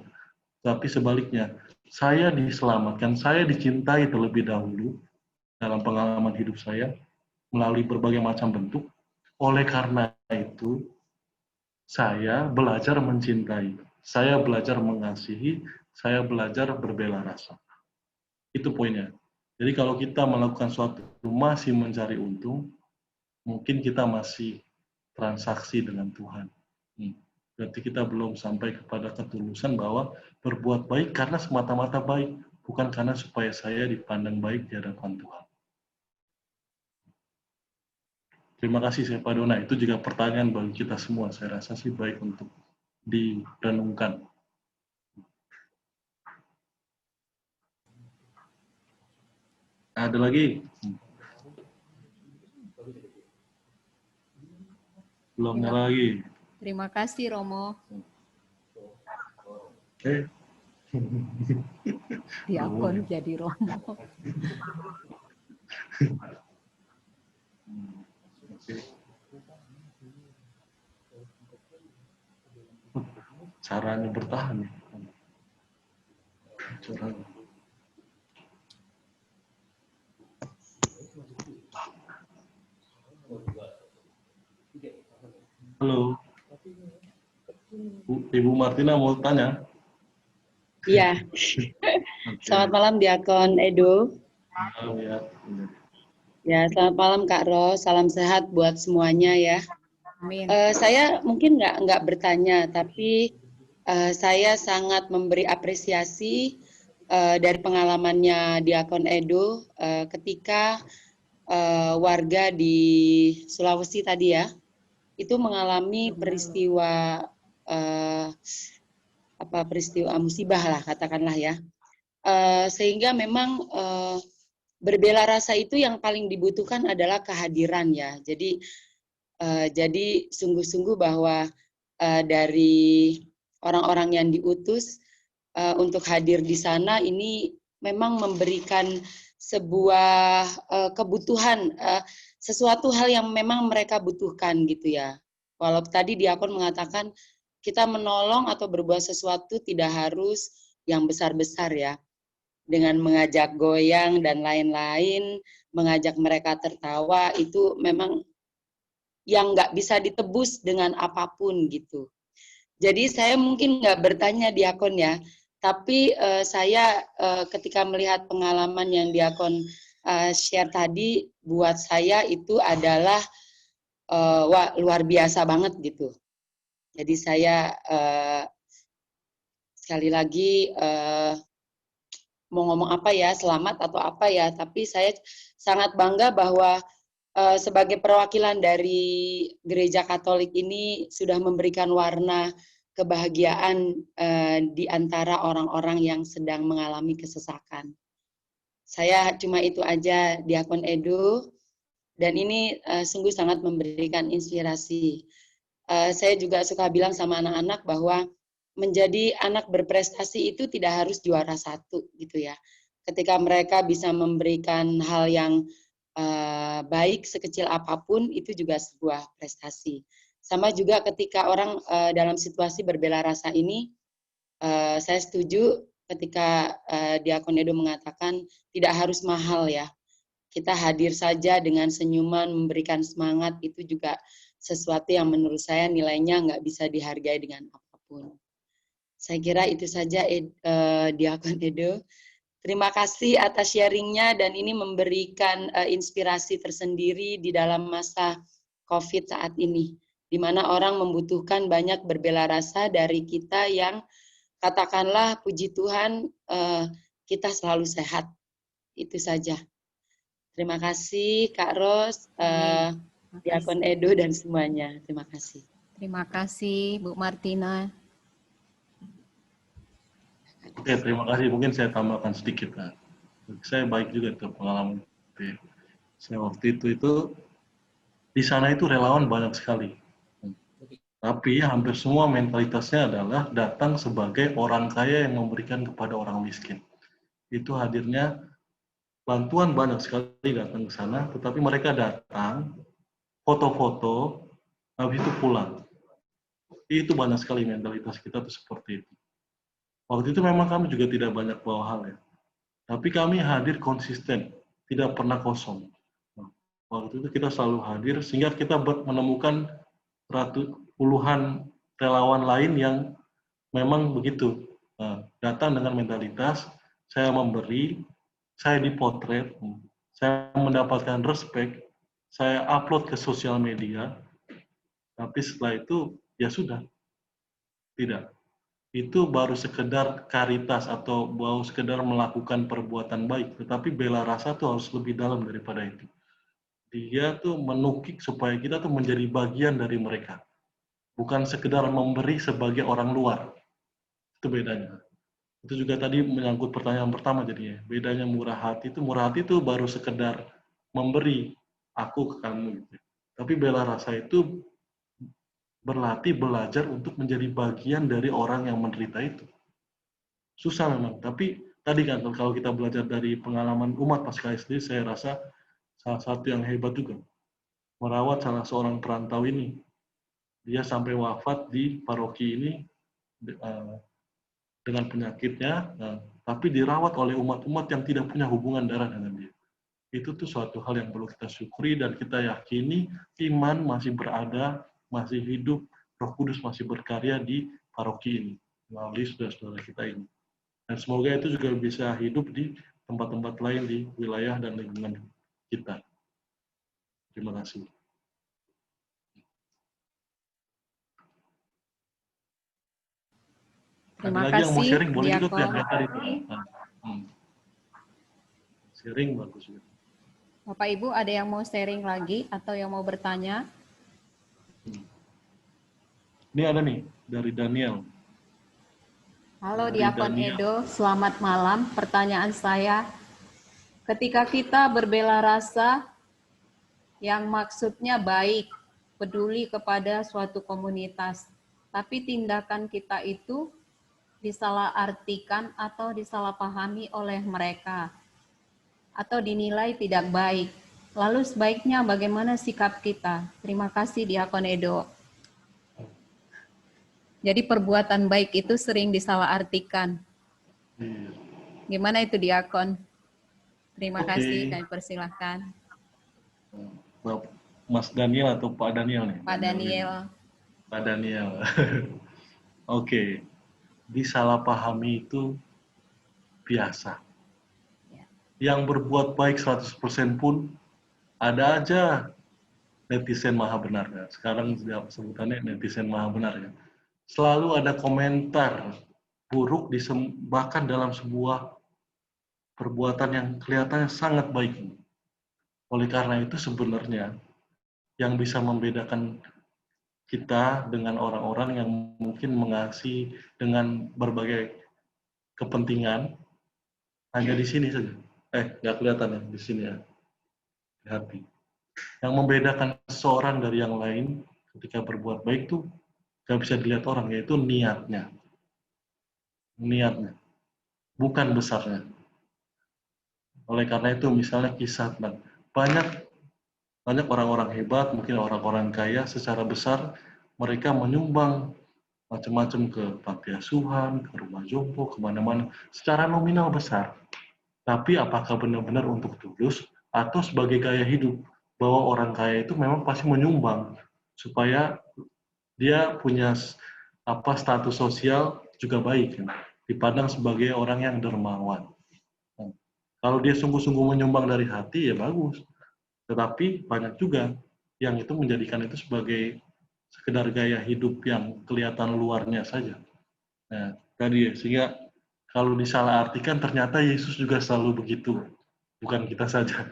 Tapi sebaliknya, saya diselamatkan, saya dicintai terlebih dahulu dalam pengalaman hidup saya melalui berbagai macam bentuk. Oleh karena itu, saya belajar mencintai, saya belajar mengasihi, saya belajar berbela rasa. Itu poinnya. Jadi kalau kita melakukan suatu masih mencari untung, mungkin kita masih transaksi dengan Tuhan. Berarti kita belum sampai kepada ketulusan bahwa berbuat baik karena semata-mata baik, bukan karena supaya saya dipandang baik di hadapan Tuhan. Terima kasih saya Pak Dona. Itu juga pertanyaan bagi kita semua. Saya rasa sih baik untuk direnungkan. Ada lagi? Belum ada lagi. Terima kasih Romo. Diakon jadi Romo. Caranya bertahan. Caranya. Halo. Ibu Martina mau tanya? Iya. Selamat malam Diakon Edo. Ya. Ya, selamat malam Kak Ros. Salam sehat buat semuanya ya. Amin. Saya mungkin nggak bertanya, tapi saya sangat memberi apresiasi dari pengalamannya Diakon Edo ketika warga di Sulawesi tadi ya, itu mengalami peristiwa peristiwa musibah lah katakanlah ya, sehingga memang berbela rasa itu yang paling dibutuhkan adalah kehadiran ya. Jadi sungguh-sungguh bahwa dari orang-orang yang diutus untuk hadir di sana ini memang memberikan sebuah kebutuhan, sesuatu hal yang memang mereka butuhkan gitu ya. Walau tadi Diakon mengatakan kita menolong atau berbuat sesuatu tidak harus yang besar-besar ya, dengan mengajak goyang dan lain-lain, mengajak mereka tertawa, itu memang yang nggak bisa ditebus dengan apapun gitu. Jadi saya mungkin nggak bertanya Diakon ya, tapi saya ketika melihat pengalaman yang Diakon share tadi, buat saya itu adalah wah, luar biasa banget gitu. Jadi saya sekali lagi mau ngomong apa ya, selamat atau apa ya, tapi saya sangat bangga bahwa sebagai perwakilan dari Gereja Katolik ini sudah memberikan warna kebahagiaan di antara orang-orang yang sedang mengalami kesesakan. Saya cuma itu aja Diakon Edo, dan ini sungguh sangat memberikan inspirasi. Saya juga suka bilang sama anak-anak bahwa menjadi anak berprestasi itu tidak harus juara satu gitu ya. Ketika mereka bisa memberikan hal yang baik sekecil apapun, itu juga sebuah prestasi. Sama juga ketika orang dalam situasi berbela rasa ini, saya setuju ketika Diakon Edo mengatakan tidak harus mahal ya. Kita hadir saja dengan senyuman, memberikan semangat, itu juga sesuatu yang menurut saya nilainya nggak bisa dihargai dengan apapun. Saya kira itu saja Diakon Edo. Terima kasih atas sharingnya, dan ini memberikan inspirasi tersendiri di dalam masa COVID saat ini, di mana orang membutuhkan banyak berbela rasa dari kita yang katakanlah puji Tuhan kita selalu sehat. Itu saja. Terima kasih Kak Ros, Diakon Edo dan semuanya. Terima kasih. Terima kasih Bu Martina. Oke, terima kasih. Mungkin saya tambahkan sedikit. Nah. Saya baik juga itu pengalaman. Saya waktu itu di sana itu relawan banyak sekali. Tapi hampir semua mentalitasnya adalah datang sebagai orang kaya yang memberikan kepada orang miskin. Itu hadirnya bantuan banyak sekali datang ke sana, tetapi mereka datang, foto-foto, habis itu pulang. Itu banyak sekali mentalitas kita tuh seperti itu. Waktu itu memang kami juga tidak banyak bawa hal ya, tapi kami hadir konsisten, tidak pernah kosong. Waktu itu kita selalu hadir, sehingga kita menemukan puluhan relawan lain yang memang begitu. Datang dengan mentalitas, saya memberi, saya dipotret, saya mendapatkan respect, saya upload ke sosial media, tapi setelah itu, ya sudah. Tidak. Itu baru sekedar karitas atau baru sekedar melakukan perbuatan baik, tetapi bela rasa tuh harus lebih dalam daripada itu. Dia tuh menukik supaya kita tuh menjadi bagian dari mereka. Bukan sekedar memberi sebagai orang luar. Itu bedanya. Itu juga tadi menyangkut pertanyaan pertama jadinya. Bedanya murah hati itu baru sekedar memberi aku ke kamu gitu. Tapi bela rasa itu berlatih, belajar untuk menjadi bagian dari orang yang menderita itu. Susah memang, tapi tadi kan kalau kita belajar dari pengalaman umat pasca SD, saya rasa salah satu yang hebat juga. Merawat salah seorang perantau ini. Dia sampai wafat di paroki ini dengan penyakitnya, tapi dirawat oleh umat-umat yang tidak punya hubungan darah dengan dia. Itu tuh suatu hal yang perlu kita syukuri dan kita yakini iman masih berada, masih hidup, Roh Kudus masih berkarya di paroki ini, melalui saudara-saudara kita ini. Dan semoga itu juga bisa hidup di tempat-tempat lain di wilayah dan lingkungan kita. Terima kasih. Terima Ada lagi yang mau kasih, sharing, boleh juga Diakon. lihat itu. Sharing bagus juga. Bapak Ibu ada yang mau sharing lagi atau yang mau bertanya? Ini ada nih dari Daniel. Halo Dari Diakon Daniel. Edo, selamat malam. Pertanyaan saya, ketika kita berbela rasa yang maksudnya baik, peduli kepada suatu komunitas, tapi tindakan kita itu disalahartikan atau disalahpahami oleh mereka, atau dinilai tidak baik. Lalu sebaiknya bagaimana sikap kita? Terima kasih Diakon Edo. Jadi perbuatan baik itu sering disalahartikan. Gimana itu Diakon? Terima kasih, kami persilahkan. Mas Daniel atau Pak Daniel nih? Pak Daniel. Pak Daniel. Oke. Disalahpahami itu biasa. Yang berbuat baik 100% pun ada aja netizen maha benar. Ya. Sekarang sebutannya netizen maha benar. Ya. Selalu ada komentar buruk bahkan dalam sebuah perbuatan yang kelihatannya sangat baik. Oleh karena itu sebenarnya yang bisa membedakan kita dengan orang-orang yang mungkin mengasihi dengan berbagai kepentingan hanya di sini saja. Nggak kelihatan ya di sini ya, di hati. Yang membedakan seseorang dari yang lain ketika berbuat baik tuh nggak bisa dilihat orang, yaitu niatnya. Niatnya, bukan besarnya. Oleh karena itu misalnya kisah tentang banyak orang-orang hebat, mungkin orang-orang kaya secara besar mereka menyumbang macam-macam ke panti asuhan, ke rumah jompo, kemana-mana secara nominal besar. Tapi apakah benar-benar untuk tulus atau sebagai gaya hidup bahwa orang kaya itu memang pasti menyumbang supaya dia punya status sosial juga baik, dipandang sebagai orang yang dermawan. Kalau dia sungguh-sungguh menyumbang dari hati ya bagus. Tetapi banyak juga yang itu menjadikan itu sebagai sekedar gaya hidup yang kelihatan luarnya saja. Nah, tadi ya, sehingga kalau disalahartikan ternyata Yesus juga selalu begitu. Bukan kita saja.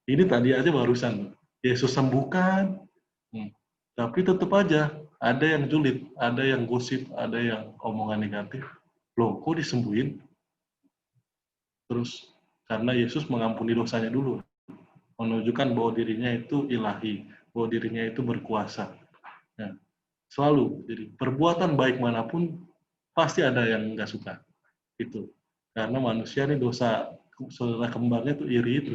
Ini tadi aja barusan. Yesus sembuhkan. Tapi tetap aja ada yang julid, ada yang gosip, ada yang omongan negatif. Loh, kok disembuhin? Terus karena Yesus mengampuni dosanya dulu. Menunjukkan bahwa dirinya itu ilahi, bahwa dirinya itu berkuasa. Nah, selalu, jadi perbuatan baik manapun pasti ada yang nggak suka. Itu karena manusia ini dosa saudara kembarnya tuh iri itu.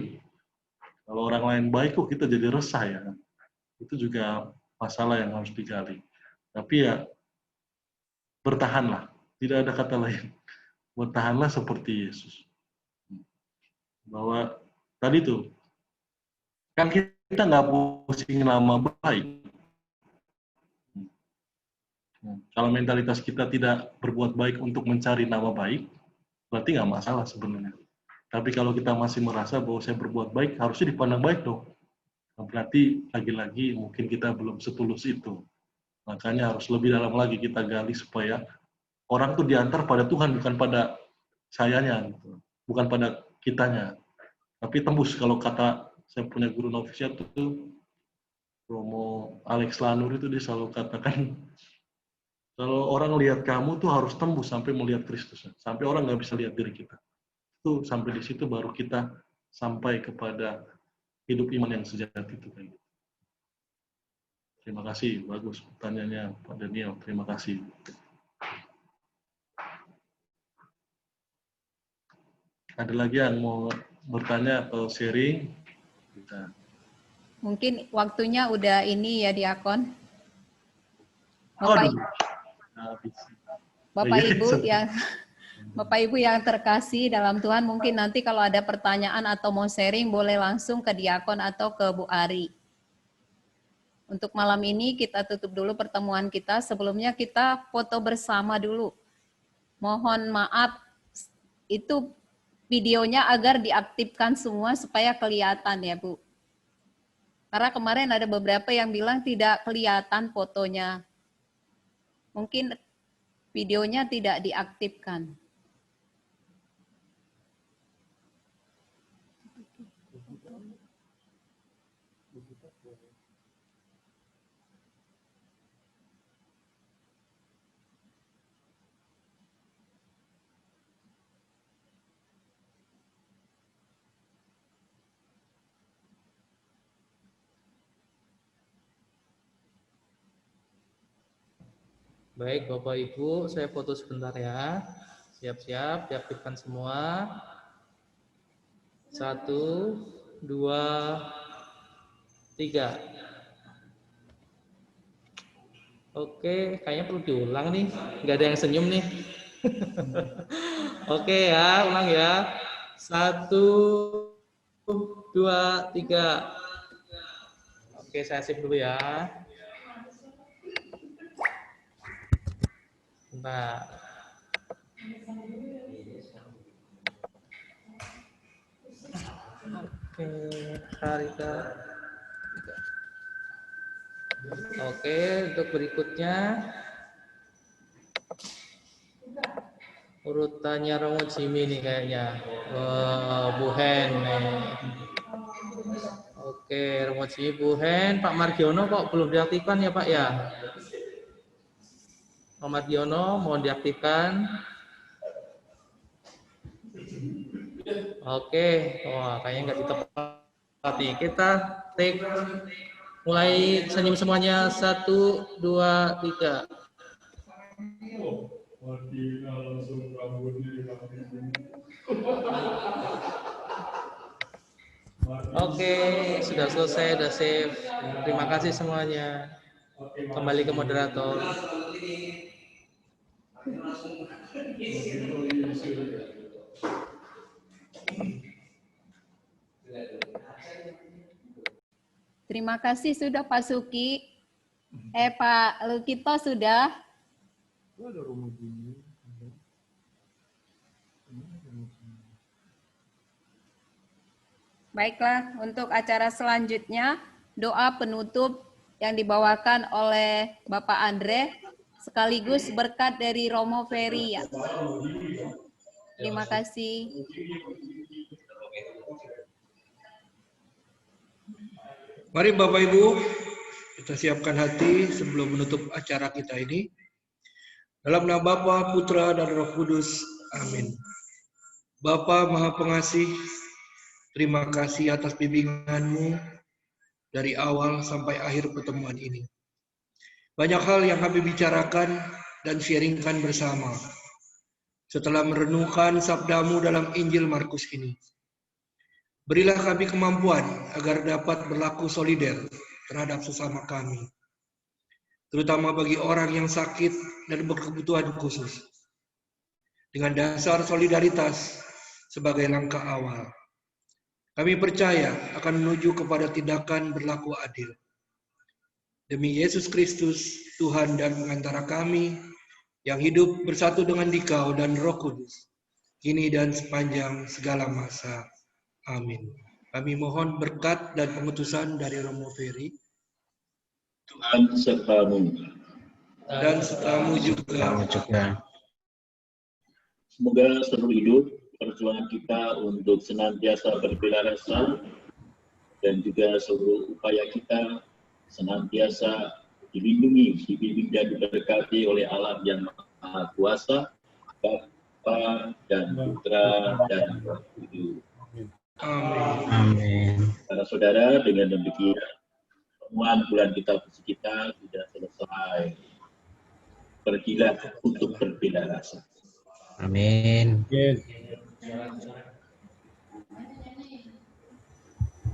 Kalau orang lain baik kok kita jadi resah ya. Itu juga masalah yang harus digali. Tapi ya bertahanlah, tidak ada kata lain. Bertahanlah seperti Yesus. Bahwa tadi tuh, kan kita nggak pusing nama baik. Kalau mentalitas kita tidak berbuat baik untuk mencari nama baik, berarti nggak masalah sebenarnya. Tapi kalau kita masih merasa bahwa saya berbuat baik, harusnya dipandang baik dong. Berarti lagi-lagi mungkin kita belum setulus itu. Makanya harus lebih dalam lagi kita gali supaya orang tuh diantar pada Tuhan, bukan pada sayanya, gitu. Bukan pada kitanya. Tapi tembus, kalau kata saya punya guru novisiat itu, Romo Alex Lanur itu dia selalu katakan, kalau orang lihat kamu tuh harus tembus sampai melihat Kristus. Sampai orang nggak bisa lihat diri kita. Itu sampai di situ baru kita sampai kepada hidup iman yang sejati itu. Terima kasih, bagus pertanyaannya Pak Daniel. Terima kasih. Ada lagi yang mau bertanya atau sharing? Mungkin waktunya udah ini ya, Diakon. Bapak Ibu yang terkasih dalam Tuhan, mungkin nanti kalau ada pertanyaan atau mau sharing boleh langsung ke Diakon atau ke Bu Ari. Untuk malam ini kita tutup dulu pertemuan kita. Sebelumnya kita foto bersama dulu. Mohon maaf, itu videonya agar diaktifkan semua supaya kelihatan ya Bu. Karena kemarin ada beberapa yang bilang tidak kelihatan fotonya. Mungkin videonya tidak diaktifkan. Baik, Bapak Ibu, saya foto sebentar ya. Siap-siap, diaktifkan semua. 1, 2, 3. Oke, kayaknya perlu diulang nih. Nggak ada yang senyum nih. Oke ya, ulang ya. 1, 2, 3. Oke, saya save dulu ya. Nah, oke, Harika. Oke, untuk berikutnya urutannya Romo Jimmy nih kayaknya. Bu Hen nih. Oke, Romo Jimmy, Bu Hen, Pak Margiono kok belum diaktifkan ya Pak ya? Pak Margiono mohon diaktifkan. Oke, wah kayaknya nggak ditepati. Kita take, mulai senyum semuanya. 1, 2, 3. Oke, sudah selesai, sudah save. Terima kasih semuanya. Kembali ke moderator. Terima kasih sudah Pak Suki. Pak Lukito sudah. Baiklah, untuk acara selanjutnya, doa penutup yang dibawakan oleh Bapak Andre, sekaligus berkat dari Romo Ferry. Ya. Terima kasih. Mari Bapak Ibu, kita siapkan hati sebelum menutup acara kita ini. Dalam nama Bapa, Putra, dan Roh Kudus. Amin. Bapa Maha Pengasih, terima kasih atas bimbingan-Mu dari awal sampai akhir pertemuan ini. Banyak hal yang kami bicarakan dan sharingkan bersama setelah merenungkan sabda-Mu dalam Injil Markus ini. Berilah kami kemampuan agar dapat berlaku solider terhadap sesama kami, terutama bagi orang yang sakit dan berkebutuhan khusus, dengan dasar solidaritas sebagai langkah awal. Kami percaya akan menuju kepada tindakan berlaku adil. Demi Yesus Kristus, Tuhan dan pengantara kami, yang hidup bersatu dengan Dikau dan Roh Kudus, kini dan sepanjang segala masa. Amin. Kami mohon berkat dan pengutusan dari Romo Ferry. Tuhan sertamu. Dan sertamu juga. Semoga seluruh hidup perjuangan kita untuk senantiasa berbela rasa dan juga seluruh upaya kita senantiasa dilindungi, dibimbing dan diberkati oleh Allah yang Maha Kuasa, Bapa dan Putra dan Roh Kudus. Amin. Para saudara, dengan demikian pertemuan bulan kitab suci kita sudah selesai. Pergilah untuk berbela rasa. Amin.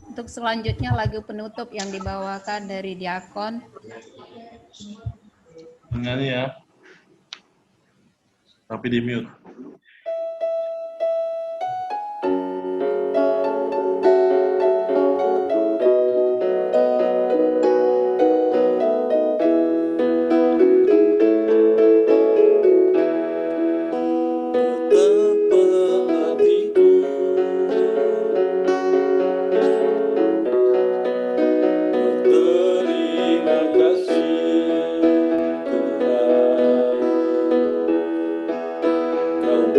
Untuk selanjutnya lagu penutup yang dibawakan dari diakon. Nyanyi ya. Tapi di mute. Kau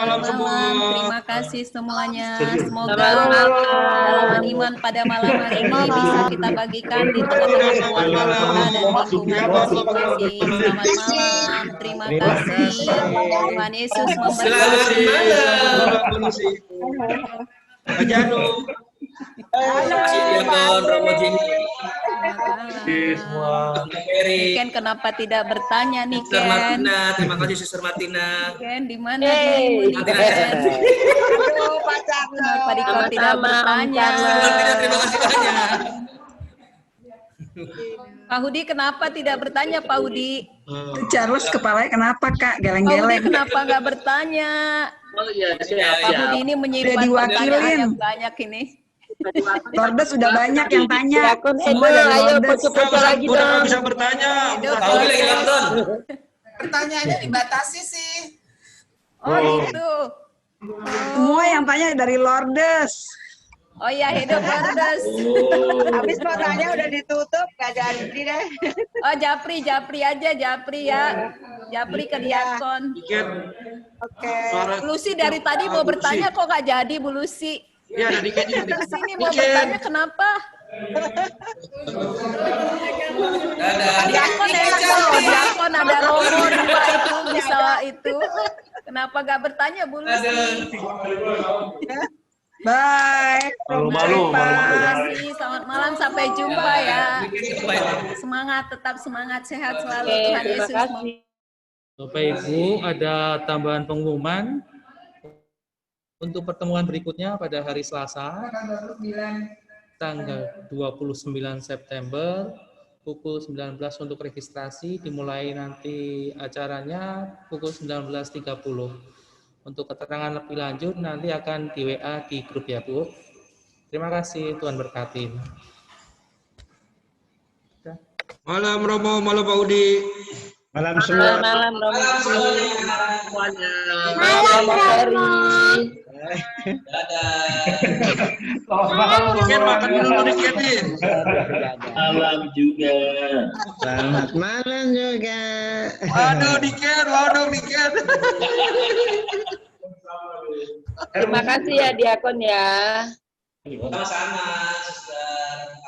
malam semua. Terima kasih semuanya. Serius. Semoga dalaman iman pada malam hari ini bisa kita bagikan di tengah-tengah keluarga kita dan lingkungan masing-masing. Selamat malam. Terima kasih. Tuhan Yesus memberkati. Pak Janu. Semua. Ken kenapa tidak bertanya nih Sister Ken? Martina, terima kasih Sister Martina. Ken di mana dirimu nih Ken? Aduh, pacar. Kenapa Diko tidak bertanya? Sister Martina, terima kasih banyak. Pak Hudi kenapa tidak bertanya Pak Hudi? Itu Charles kepalanya kenapa Kak? Pak Hudi Geleng-geleng. kenapa nggak bertanya? Oh iya, Pak Hudi ini menyimpan Udah pertanyaan diwakilin. yang banyak ini. Lordes sudah banyak yang tanya. Semua Edo, dari ayo Lordes. foto-foto lagi Udah dong. nggak bisa bertanya. Pak Hudi lagi lockdown. Pertanyaannya dibatasi sih. Oh gitu. Semua yang tanya dari Lordes. Oh iya, hidup Lordes. Habis pertanyaan udah ditutup, gak jadi deh. Oh Japri aja Japri ya. Japri ke Diakon. Oke. Bu Lucy dari tadi mau bertanya kok nggak jadi Bu Lucy. Iya, ada Diken juga. Sini mau bertanya kenapa? Diakon enak loh, Diakon ada logo 2 itu bisa itu. Kenapa nggak bertanya Bu Lucy? Bye. Malu-malu. Terima kasih, selamat malam, sampai jumpa ya. Semangat, tetap semangat, sehat selalu. Tuhan Yesus. Bapak Ibu, ada tambahan pengumuman untuk pertemuan berikutnya pada hari Selasa, tanggal 29 September, pukul 19 untuk registrasi, dimulai nanti acaranya pukul 19.30. Untuk keterangan lebih lanjut nanti akan di WA di grup ya Bu. Terima kasih, Tuhan berkati. Malam Romo, malam Pak Udi. Malam semua. Malam Romo. Semuanya. Malam Romo. Diken makan dulu Diken nih. Malam juga. Selamat malam juga. Waduh Diken, waduh Diken. Terima kasih ya Diakon ya. Sama-sama, Sister.